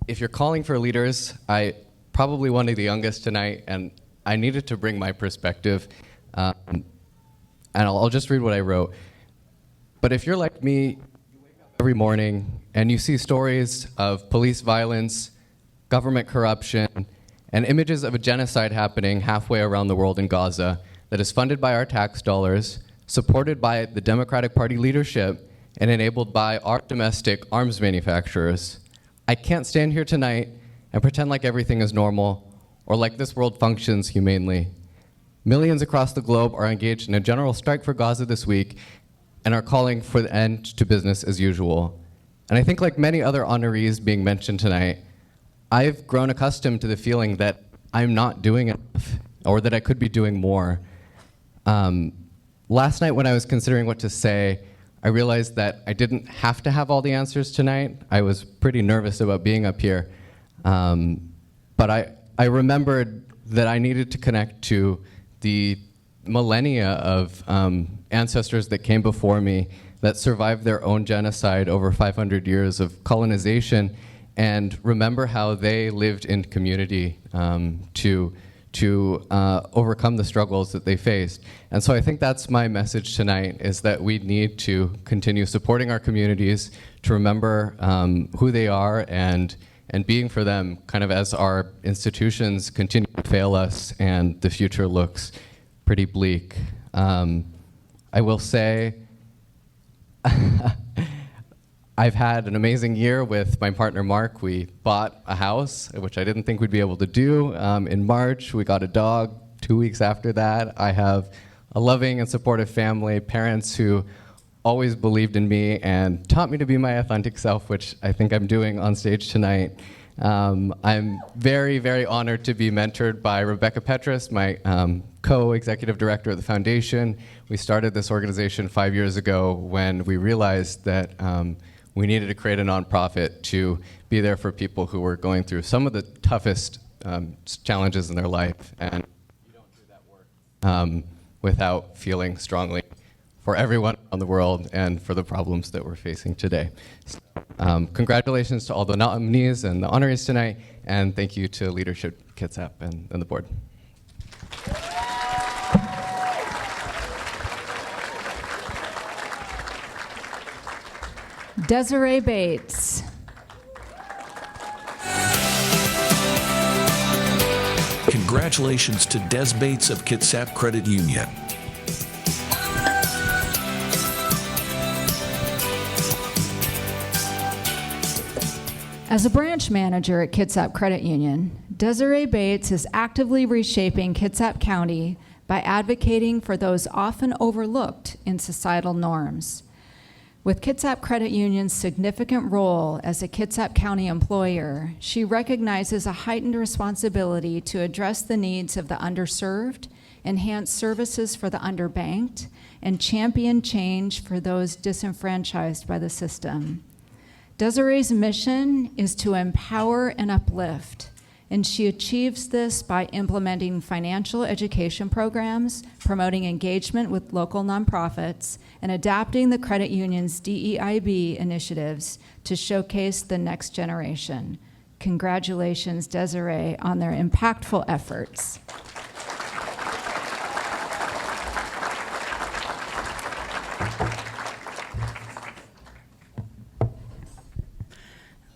If you're calling for leaders, I probably one of the youngest tonight, and I needed to bring my perspective. And I'll just read what I wrote. But if you're like me, you wake up every morning and you see stories of police violence, government corruption, and images of a genocide happening halfway around the world in Gaza that is funded by our tax dollars, supported by the Democratic Party leadership, and enabled by our domestic arms manufacturers. I can't stand here tonight and pretend like everything is normal or like this world functions humanely. Millions across the globe are engaged in a general strike for Gaza this week and are calling for the end to business as usual. And I think like many other honorees being mentioned tonight, I've grown accustomed to the feeling that I'm not doing enough or that I could be doing more. Last night when I was considering what to say, I realized that I didn't have to have all the answers tonight. I was pretty nervous about being up here. But I remembered that I needed to connect to the millennia of ancestors that came before me that survived their own genocide over 500 years of colonization, and remember how they lived in community to overcome the struggles that they faced. And so I think that's my message tonight, is that we need to continue supporting our communities, to remember who they are and being for them kind of as our institutions continue to fail us and the future looks pretty bleak. I will say, I've had an amazing year with my partner Mark. We bought a house, which I didn't think we'd be able to do. In March, we got a dog. 2 weeks after that, I have a loving and supportive family, parents who always believed in me and taught me to be my authentic self, which I think I'm doing on stage tonight. I'm very, very honored to be mentored by Rebecca Petrus, my co-executive director of the foundation. We started this organization 5 years ago when we realized that we needed to create a nonprofit to be there for people who were going through some of the toughest challenges in their life. And you don't do that work without feeling strongly for everyone around the world and for the problems that we're facing today. So, congratulations to all the nominees and the honorees tonight, and thank you to Leadership Kitsap and the board. Dezirae Bates. Congratulations to Des Bates of Kitsap Credit Union. As a branch manager at Kitsap Credit Union, Dezirae Bates is actively reshaping Kitsap County by advocating for those often overlooked in societal norms. With Kitsap Credit Union's significant role as a Kitsap County employer, she recognizes a heightened responsibility to address the needs of the underserved, enhance services for the underbanked, and champion change for those disenfranchised by the system. Dezirae's mission is to empower and uplift, and she achieves this by implementing financial education programs, promoting engagement with local nonprofits, and adapting the credit union's DEIB initiatives to showcase the next generation. Congratulations, Dezirae, on their impactful efforts.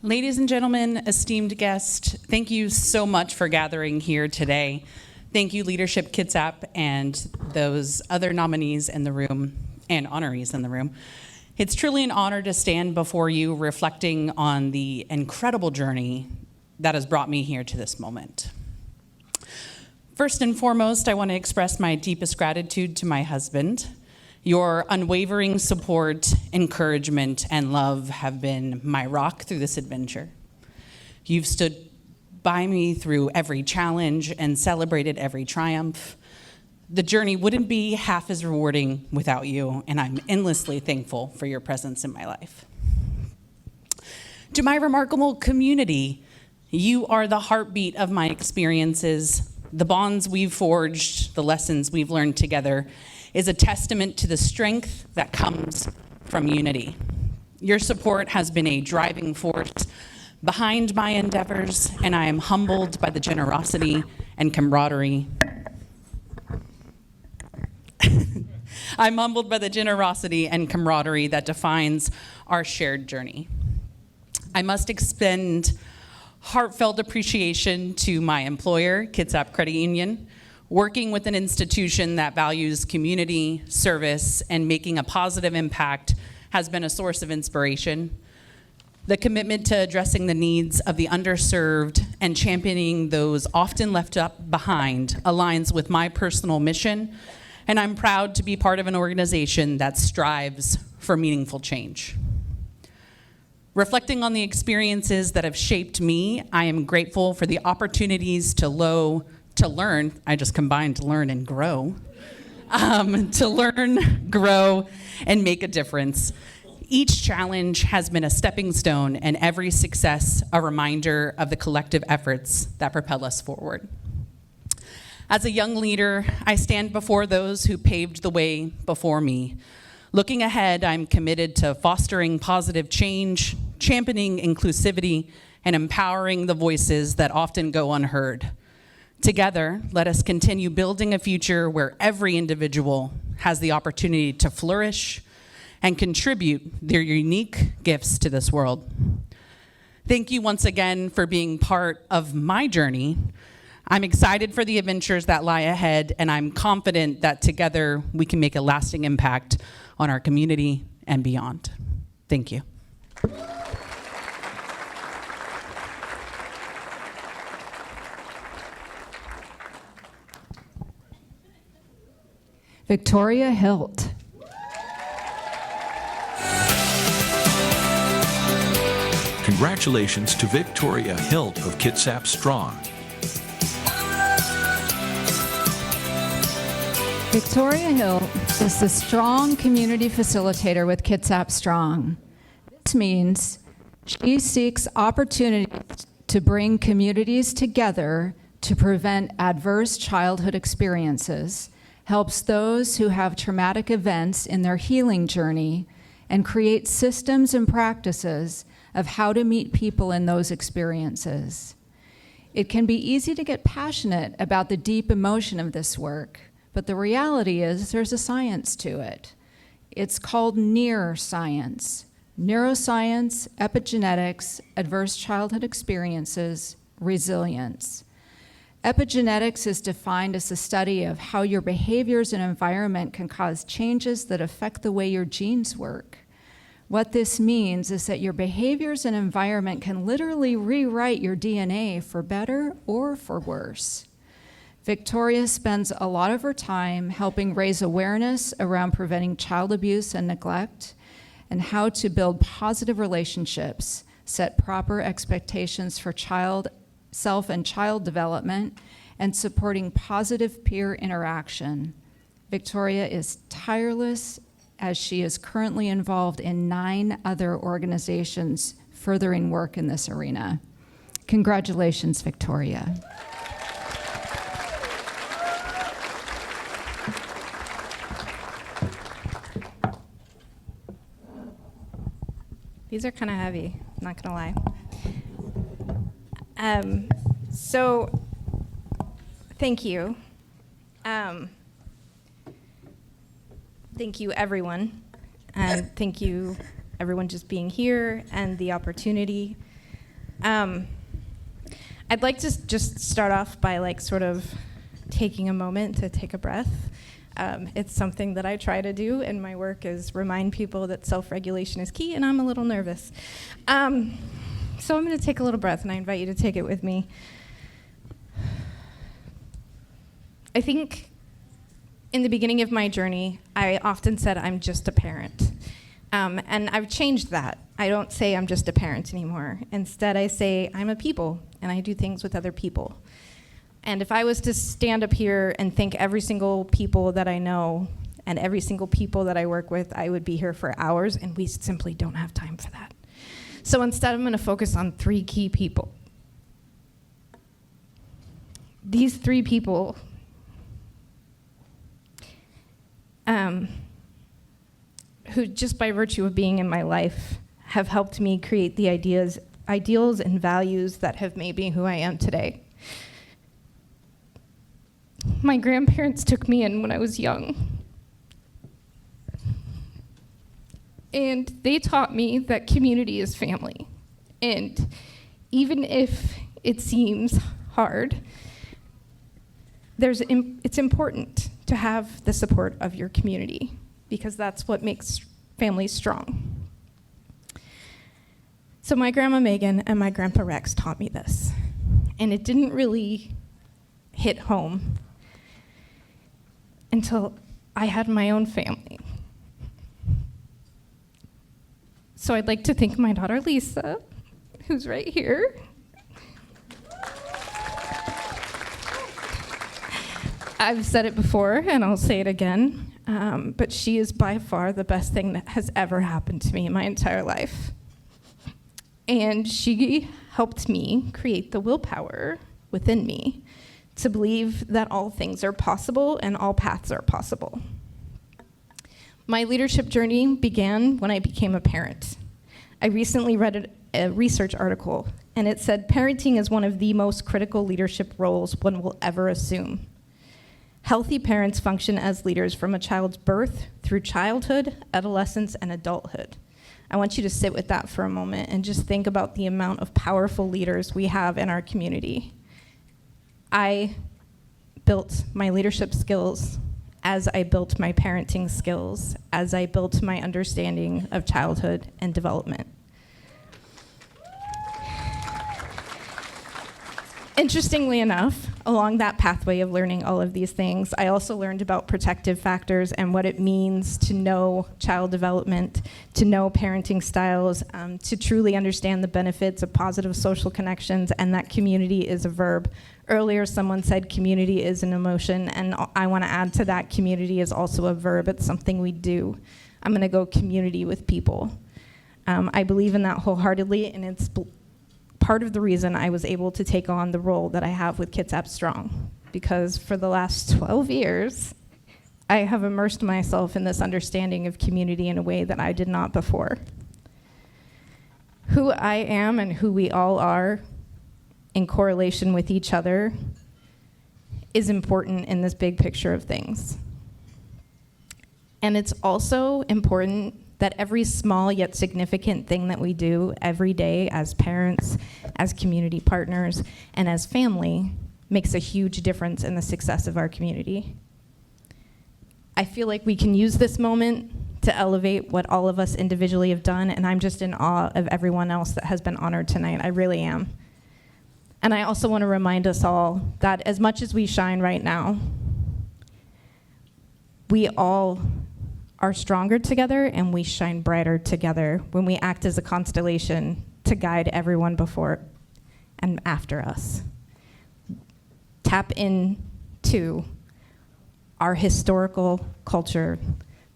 Ladies and gentlemen, esteemed guests, thank you so much for gathering here today. Thank you, Leadership Kitsap, and those other nominees in the room and honorees in the room. It's truly an honor to stand before you reflecting on the incredible journey that has brought me here to this moment. First and foremost, I want to express my deepest gratitude to my husband. Your unwavering support, encouragement, and love have been my rock through this adventure. You've stood by me through every challenge and celebrated every triumph. The journey wouldn't be half as rewarding without you, and I'm endlessly thankful for your presence in my life. To my remarkable community, you are the heartbeat of my experiences. The bonds we've forged, the lessons we've learned together, is a testament to the strength that comes from unity. Your support has been a driving force behind my endeavors, and I am humbled by the generosity and camaraderie. I'm humbled by the generosity and camaraderie that defines our shared journey. I must extend heartfelt appreciation to my employer, Kitsap Credit Union. Working with an institution that values community, service, and making a positive impact has been a source of inspiration. The commitment to addressing the needs of the underserved and championing those often left up behind aligns with my personal mission, and I'm proud to be part of an organization that strives for meaningful change. Reflecting on the experiences that have shaped me, I am grateful for the opportunities to learn, I just combined learn and grow, to learn, grow, and make a difference. Each challenge has been a stepping stone, and every success a reminder of the collective efforts that propel us forward. As a young leader, I stand before those who paved the way before me. Looking ahead, I'm committed to fostering positive change, championing inclusivity, and empowering the voices that often go unheard. Together, let us continue building a future where every individual has the opportunity to flourish and contribute their unique gifts to this world. Thank you once again for being part of my journey. I'm excited for the adventures that lie ahead, and I'm confident that together we can make a lasting impact on our community and beyond. Thank you. Victoria Hilt. Congratulations to Victoria Hilt of Kitsap Strong. Victoria Hilt is the Strong Community Facilitator with Kitsap Strong. This means she seeks opportunities to bring communities together to prevent adverse childhood experiences, helps those who have traumatic events in their healing journey, and creates systems and practices of how to meet people in those experiences. It can be easy to get passionate about the deep emotion of this work, but the reality is there's a science to it. It's called neuroscience. Neuroscience, epigenetics, adverse childhood experiences, resilience. Epigenetics is defined as the study of how your behaviors and environment can cause changes that affect the way your genes work. What this means is that your behaviors and environment can literally rewrite your DNA for better or for worse. Victoria spends a lot of her time helping raise awareness around preventing child abuse and neglect, and how to build positive relationships, set proper expectations for self and child development, and supporting positive peer interaction. Victoria is tireless as she is currently involved in 9 other organizations furthering work in this arena. Congratulations, Victoria. These are kind of heavy, not gonna lie. So, thank you. Thank you, everyone. And thank you, everyone, just being here and the opportunity. I'd like to just start off by sort of taking a moment to take a breath. It's something that I try to do in my work, is remind people that self-regulation is key, and I'm a little nervous. So I'm going to take a little breath, and I invite you to take it with me. I think in the beginning of my journey, I often said I'm just a parent. And I've changed that. I don't say I'm just a parent anymore. Instead, I say I'm a people, and I do things with other people. And if I was to stand up here and thank every single people that I know and every single people that I work with, I would be here for hours, and we simply don't have time for that. So instead, I'm going to focus on 3 key people. These 3 people who, just by virtue of being in my life, have helped me create the ideals and values that have made me who I am today. My grandparents took me in when I was young. And they taught me that community is family. And even if it seems hard, it's important to have the support of your community, because that's what makes families strong. So my grandma Megan and my grandpa Rex taught me this, and it didn't really hit home until I had my own family. So I'd like to thank my daughter Lisa, who's right here. I've said it before, and I'll say it again, but she is by far the best thing that has ever happened to me in my entire life. And she helped me create the willpower within me to believe that all things are possible and all paths are possible. My leadership journey began when I became a parent. I recently read a research article, and it said parenting is one of the most critical leadership roles one will ever assume. Healthy parents function as leaders from a child's birth through childhood, adolescence, and adulthood. I want you to sit with that for a moment and just think about the amount of powerful leaders we have in our community. I built my leadership skills as I built my parenting skills, as I built my understanding of childhood and development. Interestingly enough, along that pathway of learning all of these things, I also learned about protective factors and what it means to know child development, to know parenting styles, to truly understand the benefits of positive social connections, and that community is a verb. Earlier, someone said community is an emotion, and I want to add to that, community is also a verb. It's something we do. I'm going to go community with people. I believe in that wholeheartedly, and it's part of the reason I was able to take on the role that I have with Kitsap Strong, because for the last 12 years, I have immersed myself in this understanding of community in a way that I did not before. Who I am and who we all are in correlation with each other is important in this big picture of things. And it's also important that every small yet significant thing that we do every day as parents, as community partners, and as family makes a huge difference in the success of our community. I feel like we can use this moment to elevate what all of us individually have done, and I'm just in awe of everyone else that has been honored tonight. I really am. And I also want to remind us all that as much as we shine right now, we all are stronger together and we shine brighter together when we act as a constellation to guide everyone before and after us. Tap into our historical culture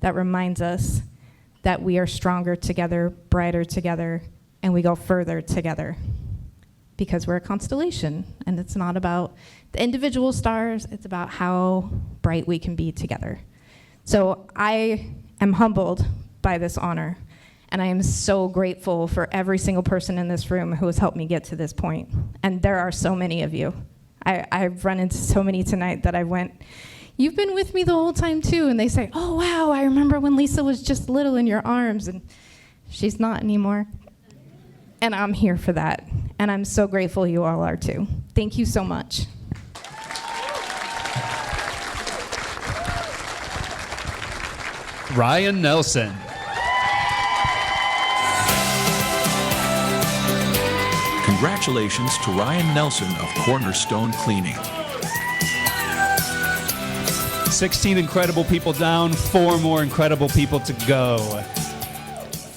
that reminds us that we are stronger together, brighter together, and we go further together. Because we're a constellation, and it's not about the individual stars, it's about how bright we can be together. So I am humbled by this honor, and I am so grateful for every single person in this room who has helped me get to this point. And there are so many of you. I've run into so many tonight that I went, you've been with me the whole time too, and they say, oh wow, I remember when Lisa was just little in your arms, and she's not anymore. And I'm here for that. And I'm so grateful you all are too. Thank you so much. Ryan Nelson. Congratulations to Ryan Nelson of Cornerstone Cleaning. 16 incredible people down, 4 more incredible people to go.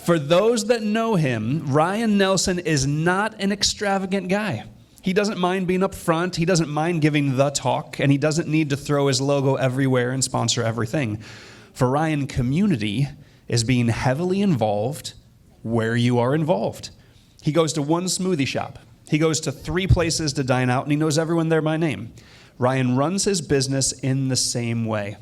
For those that know him, Ryan Nelson is not an extravagant guy. He doesn't mind being up front, he doesn't mind giving the talk, and he doesn't need to throw his logo everywhere and sponsor everything. For Ryan, community is being heavily involved where you are involved. He goes to one smoothie shop, he goes to 3 places to dine out, and he knows everyone there by name. Ryan runs his business in the same way.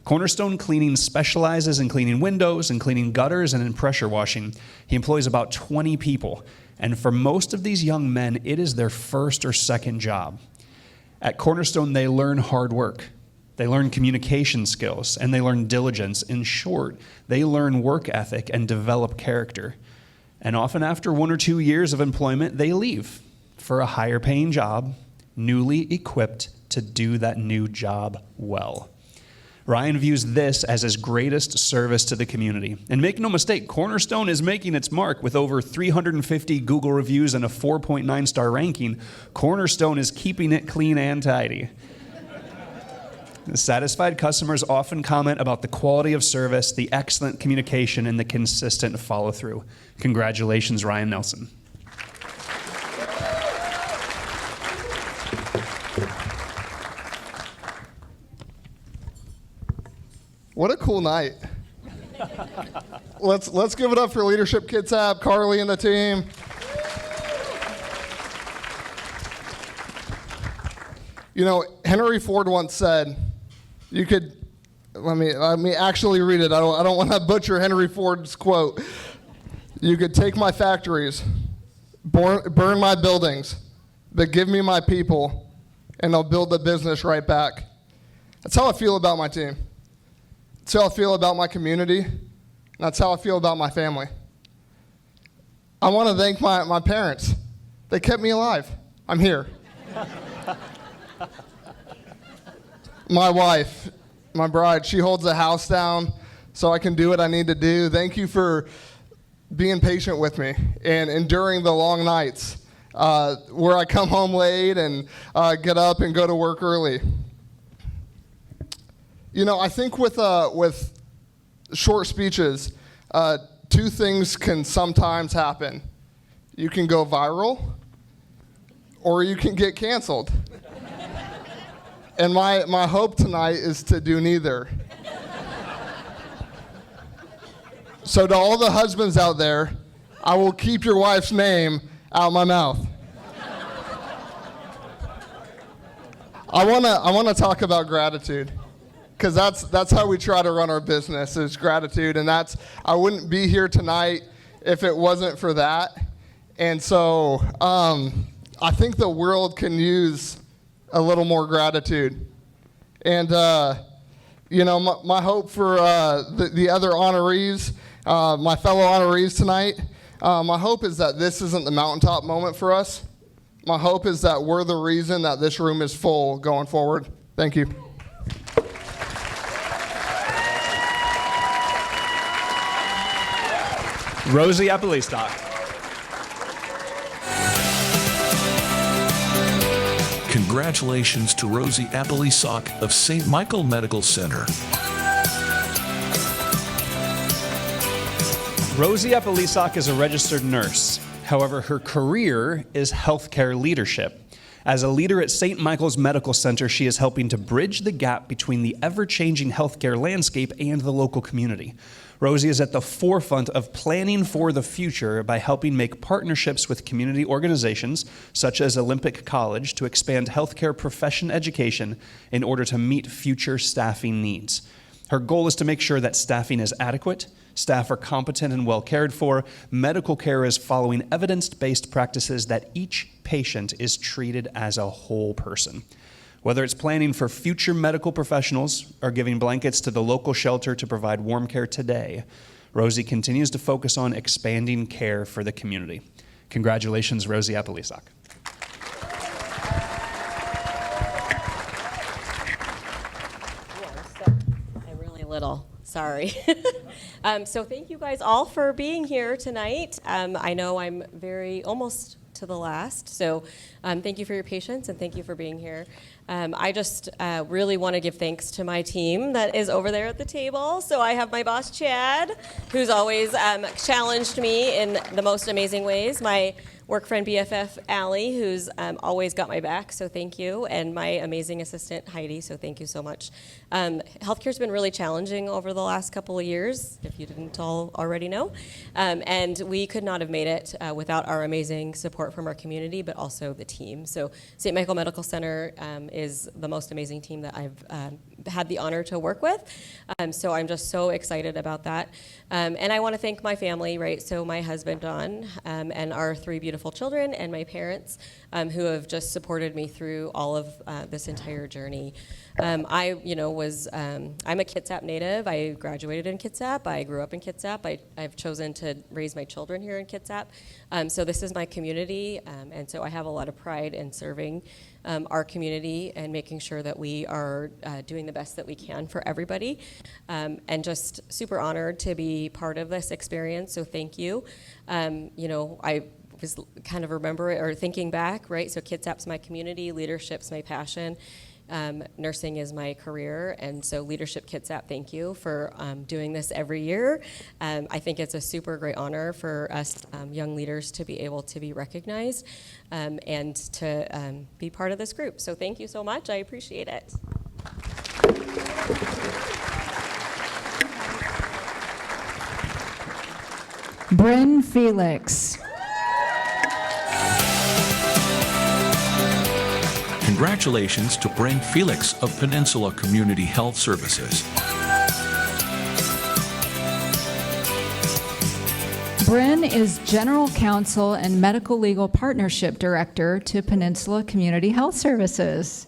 Cornerstone Cleaning specializes in cleaning windows and cleaning gutters and in pressure washing. He employs about 20 people, and for most of these young men, it is their first or second job. At Cornerstone, they learn hard work. They learn communication skills, and they learn diligence. In short, they learn work ethic and develop character. And often after 1 or 2 years of employment, they leave for a higher paying job, newly equipped to do that new job well. Ryan views this as his greatest service to the community. And make no mistake, Cornerstone is making its mark with over 350 Google reviews and a 4.9 star ranking. Cornerstone is keeping it clean and tidy. Satisfied customers often comment about the quality of service, the excellent communication, and the consistent follow-through. Congratulations, Ryan Nelson. What a cool night. Let's give it up for Leadership Kitsap, Carli and the team. You know, Henry Ford once said, you could, let me actually read it. I don't want to butcher Henry Ford's quote. You could take my factories, burn my buildings, but give me my people, and I'll build the business right back. That's how I feel about my team. That's how I feel about my community. And that's how I feel about my family. I want to thank my parents. They kept me alive. I'm here. My wife, my bride, she holds the house down so I can do what I need to do. Thank you for being patient with me and enduring the long nights where I come home late and get up and go to work early. You know, I think with short speeches, 2 things can sometimes happen. You can go viral, or you can get canceled. And my hope tonight is to do neither. So to all the husbands out there, I will keep your wife's name out my mouth. I wanna talk about gratitude, because that's how we try to run our business, is gratitude, and I wouldn't be here tonight if it wasn't for that. And so I think the world can use a little more gratitude. And you know, my hope for the other honorees, my fellow honorees tonight, my hope is that this isn't the mountaintop moment for us. My hope is that we're the reason that this room is full going forward. Thank you. Rosie Apalisok. Congratulations to Rosie Apalisok of St. Michael Medical Center. Rosie Apalisok is a registered nurse. However, her career is healthcare leadership. As a leader at St. Michael's Medical Center, she is helping to bridge the gap between the ever-changing healthcare landscape and the local community. Rosie is at the forefront of planning for the future by helping make partnerships with community organizations, such as Olympic College, to expand healthcare profession education in order to meet future staffing needs. Her goal is to make sure that staffing is adequate, staff are competent and well cared for, medical care is following evidence-based practices, that each patient is treated as a whole person. Whether it's planning for future medical professionals or giving blankets to the local shelter to provide warm care today, Rosie continues to focus on expanding care for the community. Congratulations, Rosie Apalisok. Little. Sorry. So thank you guys all for being here tonight. I know I'm almost to the last, so thank you for your patience and thank you for being here. I just really want to give thanks to my team that is over there at the table. So I have my boss, Chad, who's always challenged me in the most amazing ways. My work friend, BFF, Allie, who's always got my back, so thank you. And my amazing assistant, Heidi, so thank you so much. Healthcare's been really challenging over the last couple of years, if you didn't all already know. And we could not have made it without our amazing support from our community, but also the team. So St. Michael Medical Center is the most amazing team that I've had the honor to work with. So I'm just so excited about that. And I want to thank my family, right? So my husband, Don, and our 3 beautiful children, and my parents, who have just supported me through all of this entire journey. I'm a Kitsap native. I graduated in Kitsap. I grew up in Kitsap. I've chosen to raise my children here in Kitsap. So this is my community, and so I have a lot of pride in serving our community and making sure that we are doing the best that we can for everybody, and just super honored to be part of this experience, so thank you. I was kind of thinking back, right? So Kitsap's my community, leadership's my passion, nursing is my career, and so Leadership Kitsap, thank you for doing this every year. I think it's a super great honor for us young leaders to be able to be recognized and to be part of this group. So thank you so much, I appreciate it. Brynn Felix. Congratulations to Brynn Felix of Peninsula Community Health Services. Brynn is General Counsel and Medical Legal Partnership Director to Peninsula Community Health Services.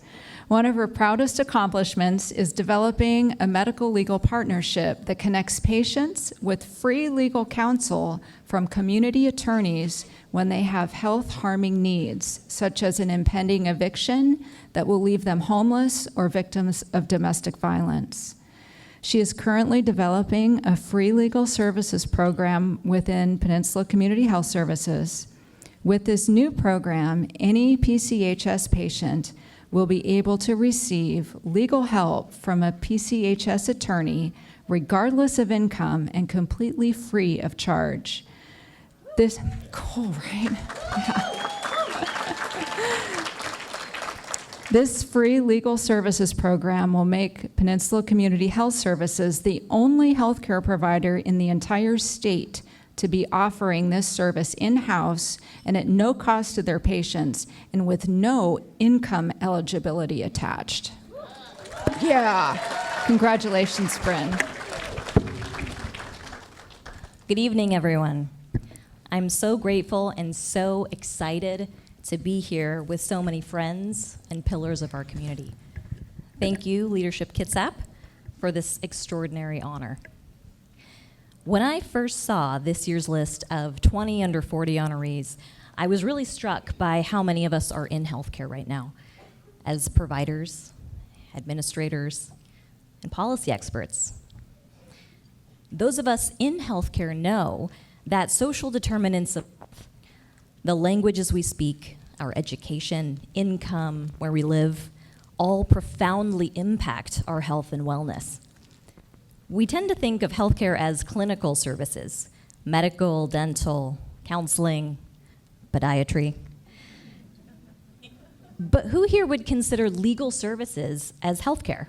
One of her proudest accomplishments is developing a medical legal partnership that connects patients with free legal counsel from community attorneys when they have health-harming needs, such as an impending eviction that will leave them homeless or victims of domestic violence. She is currently developing a free legal services program within Peninsula Community Health Services. With this new program, any PCHS patient will be able to receive legal help from a PCHS attorney regardless of income and completely free of charge. This, cool, right? Yeah. This free legal services program will make Peninsula Community Health Services the only healthcare provider in the entire state to be offering this service in-house and at no cost to their patients and with no income eligibility attached. Yeah. Congratulations, Brynn. Good evening, everyone. I'm so grateful and so excited to be here with so many friends and pillars of our community. Thank you, Leadership Kitsap, for this extraordinary honor. When I first saw this year's list of 20 under 40 honorees, I was really struck by how many of us are in healthcare right now as providers, administrators, and policy experts. Those of us in healthcare know that social determinants of health, the languages we speak, our education, income, where we live, all profoundly impact our health and wellness. We tend to think of healthcare as clinical services, medical, dental, counseling, podiatry. But who here would consider legal services as healthcare?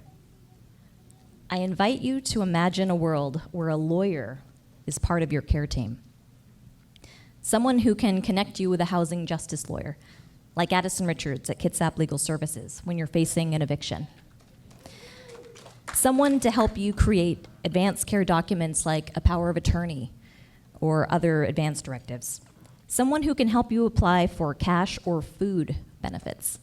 I invite you to imagine a world where a lawyer is part of your care team. Someone who can connect you with a housing justice lawyer, like Addison Richards at Kitsap Legal Services when you're facing an eviction. Someone to help you create advanced care documents like a power of attorney or other advanced directives. Someone who can help you apply for cash or food benefits.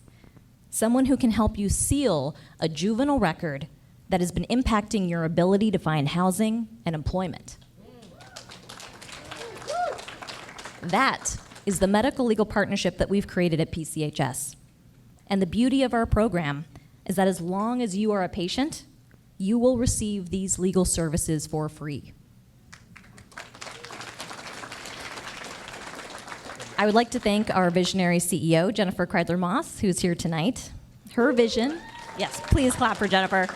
Someone who can help you seal a juvenile record that has been impacting your ability to find housing and employment. That is the medical legal partnership that we've created at PCHS. And the beauty of our program is that as long as you are a patient, you will receive these legal services for free. I would like to thank our visionary CEO, Jennifer Kreidler-Moss, who's here tonight. Her vision, yes, please clap for Jennifer.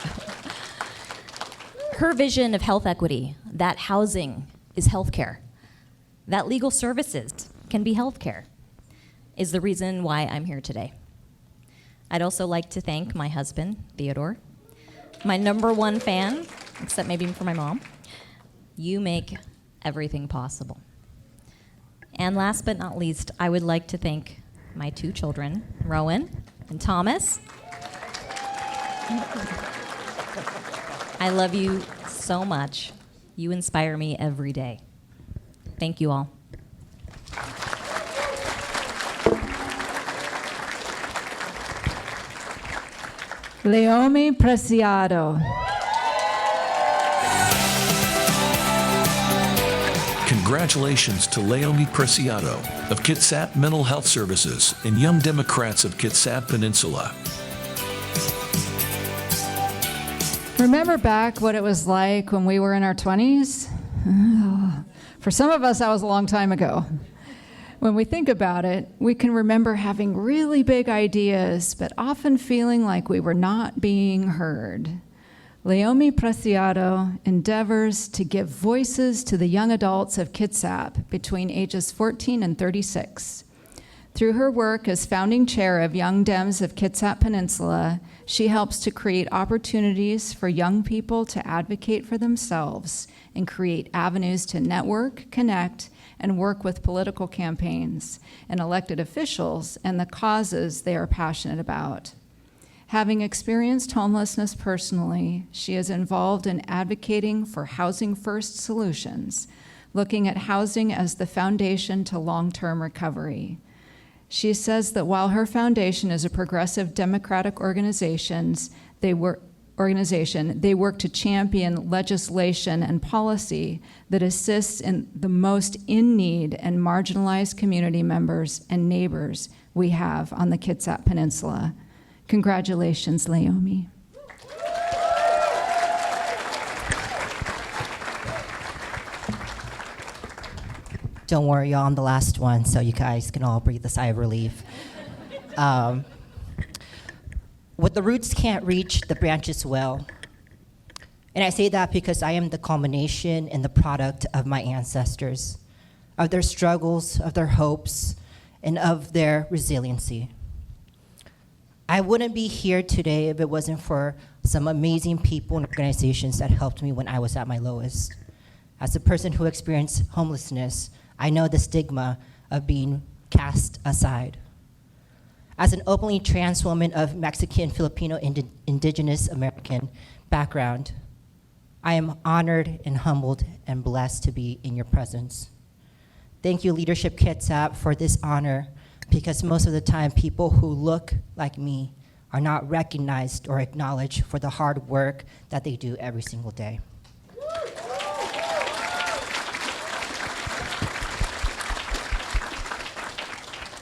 Her vision of health equity, that housing is healthcare, that legal services can be healthcare, is the reason why I'm here today. I'd also like to thank my husband, Theodore, my #1 fan, except maybe for my mom. You make everything possible. And last but not least, I would like to thank my 2 children, Rowan and Thomas. I love you so much. You inspire me every day. Thank you all. Leiyomi Preciado. Congratulations to Leiyomi Preciado of Kitsap Mental Health Services and Young Democrats of Kitsap Peninsula. Remember back what it was like when we were in our 20s? Oh, for some of us, that was a long time ago. When we think about it, we can remember having really big ideas, but often feeling like we were not being heard. Leiyomi Preciado endeavors to give voices to the young adults of Kitsap between ages 14 and 36. Through her work as founding chair of Young Dems of Kitsap Peninsula, she helps to create opportunities for young people to advocate for themselves and create avenues to network, connect, and work with political campaigns and elected officials and the causes they are passionate about. Having experienced homelessness personally, she is involved in advocating for housing first solutions, looking at housing as the foundation to long-term recovery. She says that while her foundation is a progressive democratic organization, they work to champion legislation and policy that assists in the most in need and marginalized community members and neighbors we have on the Kitsap Peninsula. Congratulations, Leiyomi. Don't worry, y'all, I'm the last one, so you guys can all breathe a sigh of relief. What the roots can't reach, the branches will. And I say that because I am the culmination and the product of my ancestors, of their struggles, of their hopes, and of their resiliency. I wouldn't be here today if it wasn't for some amazing people and organizations that helped me when I was at my lowest. As a person who experienced homelessness, I know the stigma of being cast aside. As an openly trans woman of Mexican, Filipino, Indigenous American background, I am honored and humbled and blessed to be in your presence. Thank you, Leadership Kitsap, for this honor, because most of the time, people who look like me are not recognized or acknowledged for the hard work that they do every single day.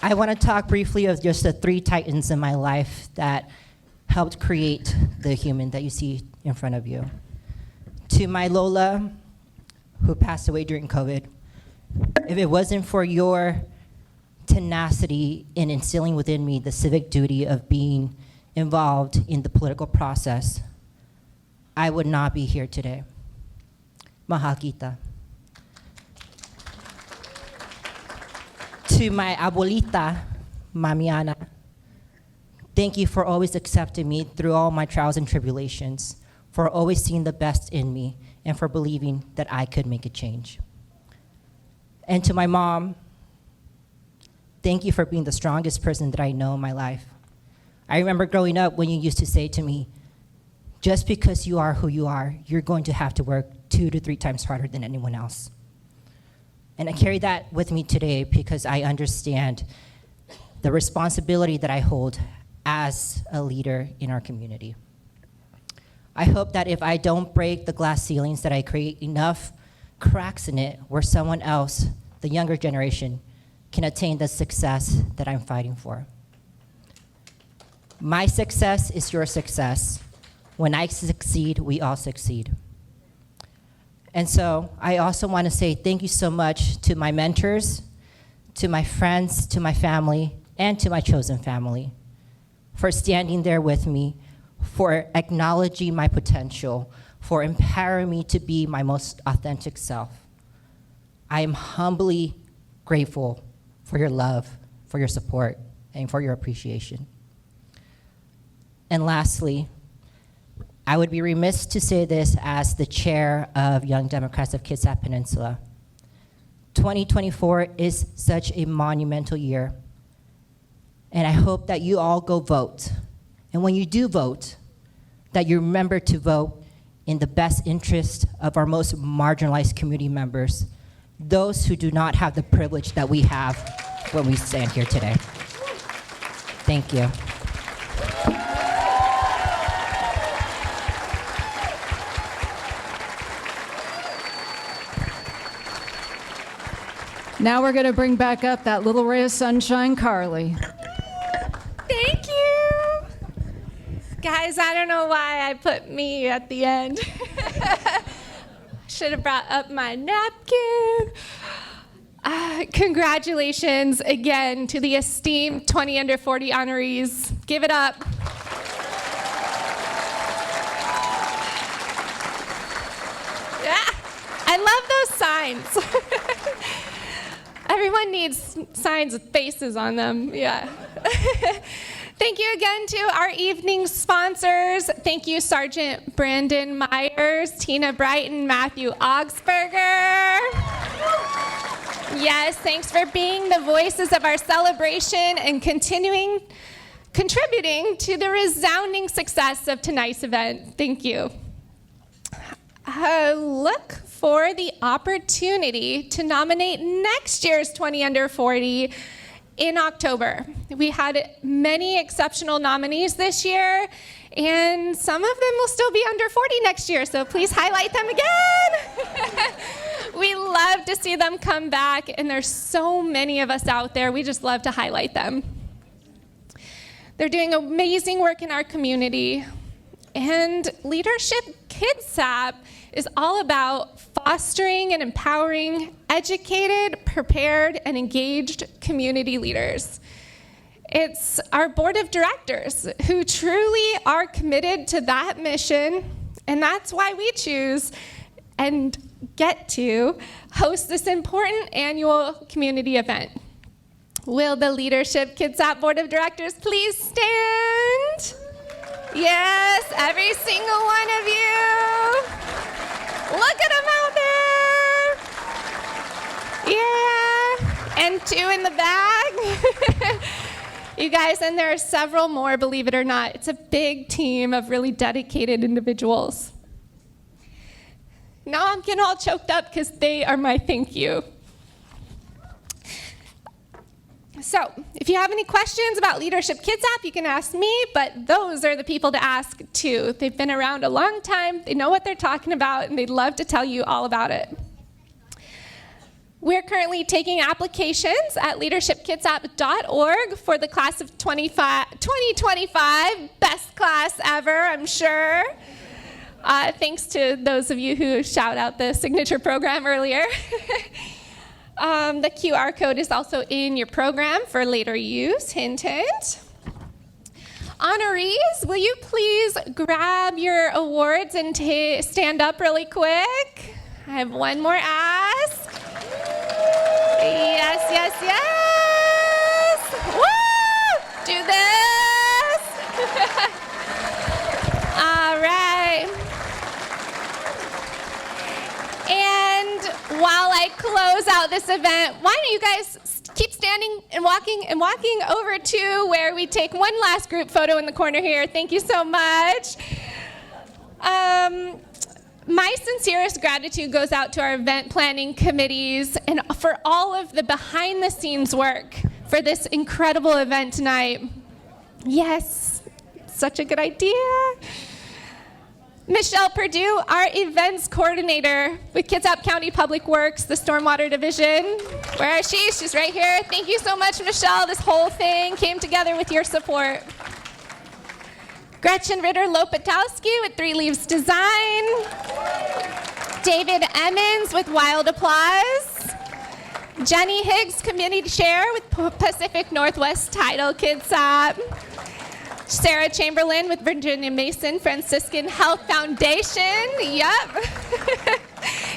I want to talk briefly of just the 3 titans in my life that helped create the human that you see in front of you. To my Lola, who passed away during COVID, if it wasn't for your tenacity in instilling within me the civic duty of being involved in the political process, I would not be here today. Mahal kita. To my abuelita, Mamiana, thank you for always accepting me through all my trials and tribulations, for always seeing the best in me, and for believing that I could make a change. And to my mom, thank you for being the strongest person that I know in my life. I remember growing up when you used to say to me, just because you are who you are, you're going to have to work 2 to 3 times harder than anyone else. And I carry that with me today because I understand the responsibility that I hold as a leader in our community. I hope that if I don't break the glass ceilings, that I create enough cracks in it where someone else, the younger generation, can attain the success that I'm fighting for. My success is your success. When I succeed, we all succeed. And so I also want to say thank you so much to my mentors, to my friends, to my family, and to my chosen family for standing there with me, for acknowledging my potential, for empowering me to be my most authentic self. I am humbly grateful for your love, for your support, and for your appreciation. And lastly, I would be remiss to say this as the chair of Young Democrats of Kitsap Peninsula. 2024 is such a monumental year, and I hope that you all go vote. And when you do vote, that you remember to vote in the best interest of our most marginalized community members, those who do not have the privilege that we have when we stand here today. Thank you. Now we're going to bring back up that little ray of sunshine, Carli. Thank you. Guys, I don't know why I put me at the end. Should have brought up my napkin. Congratulations again to the esteemed 20 under 40 honorees. Give it up. Yeah, I love those signs. Everyone needs signs with faces on them, yeah. Thank you again to our evening sponsors. Thank you, Sergeant Brandon Meurs, Tina Brighton, Matthew Augspurger. Yes, thanks for being the voices of our celebration and contributing to the resounding success of tonight's event. Thank you. Look for the opportunity to nominate next year's 20 under 40 in October. We had many exceptional nominees this year, and some of them will still be under 40 next year, so please highlight them again. We love to see them come back, and there's so many of us out there. We just love to highlight them. They're doing amazing work in our community, and Leadership Kitsap is all about fostering and empowering educated, prepared, and engaged community leaders. It's our board of directors who truly are committed to that mission, and that's why we choose and get to host this important annual community event. Will the Leadership Kitsap Board of Directors please stand? Yes, every single one of you. Look at them out there. Yeah, and 2 in the back. You guys, and there are several more, believe it or not. It's a big team of really dedicated individuals. Now I'm getting all choked up because they are my thank you. So, if you have any questions about Leadership Kitsap, you can ask me, but those are the people to ask too. They've been around a long time, they know what they're talking about, and they'd love to tell you all about it. We're currently taking applications at leadershipkitsap.org for the class of 2025, best class ever, I'm sure. Thanks to those of you who shout out the signature program earlier. The QR code is also in your program for later use, hint, hint. Honorees, will you please grab your awards and stand up really quick? I have one more ask. Yes, yes, yes. this event, why don't you guys keep standing and walking over to where we take one last group photo in the corner here. Thank you so much. My sincerest gratitude goes out to our event planning committees and for all of the behind the scenes work for this incredible event tonight. Yes, such a good idea. Michelle Perdue, our events coordinator with Kitsap County Public Works, the Stormwater Division. Where is she? She's right here. Thank you so much, Michelle. This whole thing came together with your support. Gretchen Ritter-Lopatowski with Three Leaves Design. David Emmons with Wild Applause. Jenny Higgs, Community Chair with Pacific Northwest Title Kitsap. Sarah Chamberlain with Virginia Mason Franciscan Health Foundation. Yep.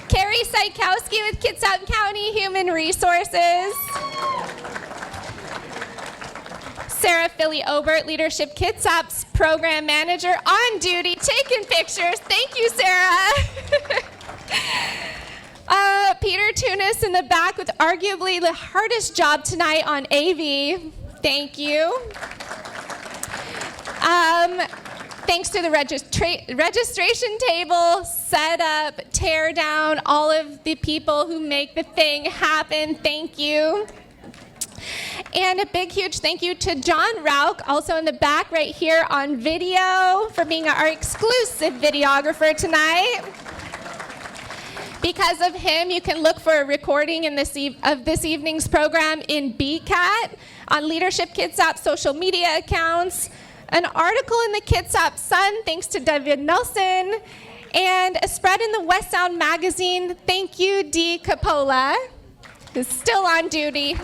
Carrie Sykowski with Kitsap County Human Resources. Sarah Philly Obert, Leadership Kitsap's Program Manager, on duty, taking pictures. Thank you, Sarah. Peter Tunis in the back with arguably the hardest job tonight on AV. Thank you. Thanks to the registration table, setup, tear down, all of the people who make the thing happen. Thank you. And a big, huge thank you to John Rauch, also in the back right here on video, for being our exclusive videographer tonight. Because of him, you can look for a recording of this evening's program in BCAT, on Leadership Kitsap social media accounts, an article in the Kitsap Sun, thanks to David Nelson, and a spread in the West Sound magazine. Thank you, Dee Capola, who's still on duty.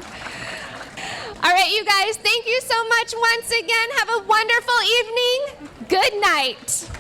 All right, you guys, thank you so much once again. Have a wonderful evening. Good night.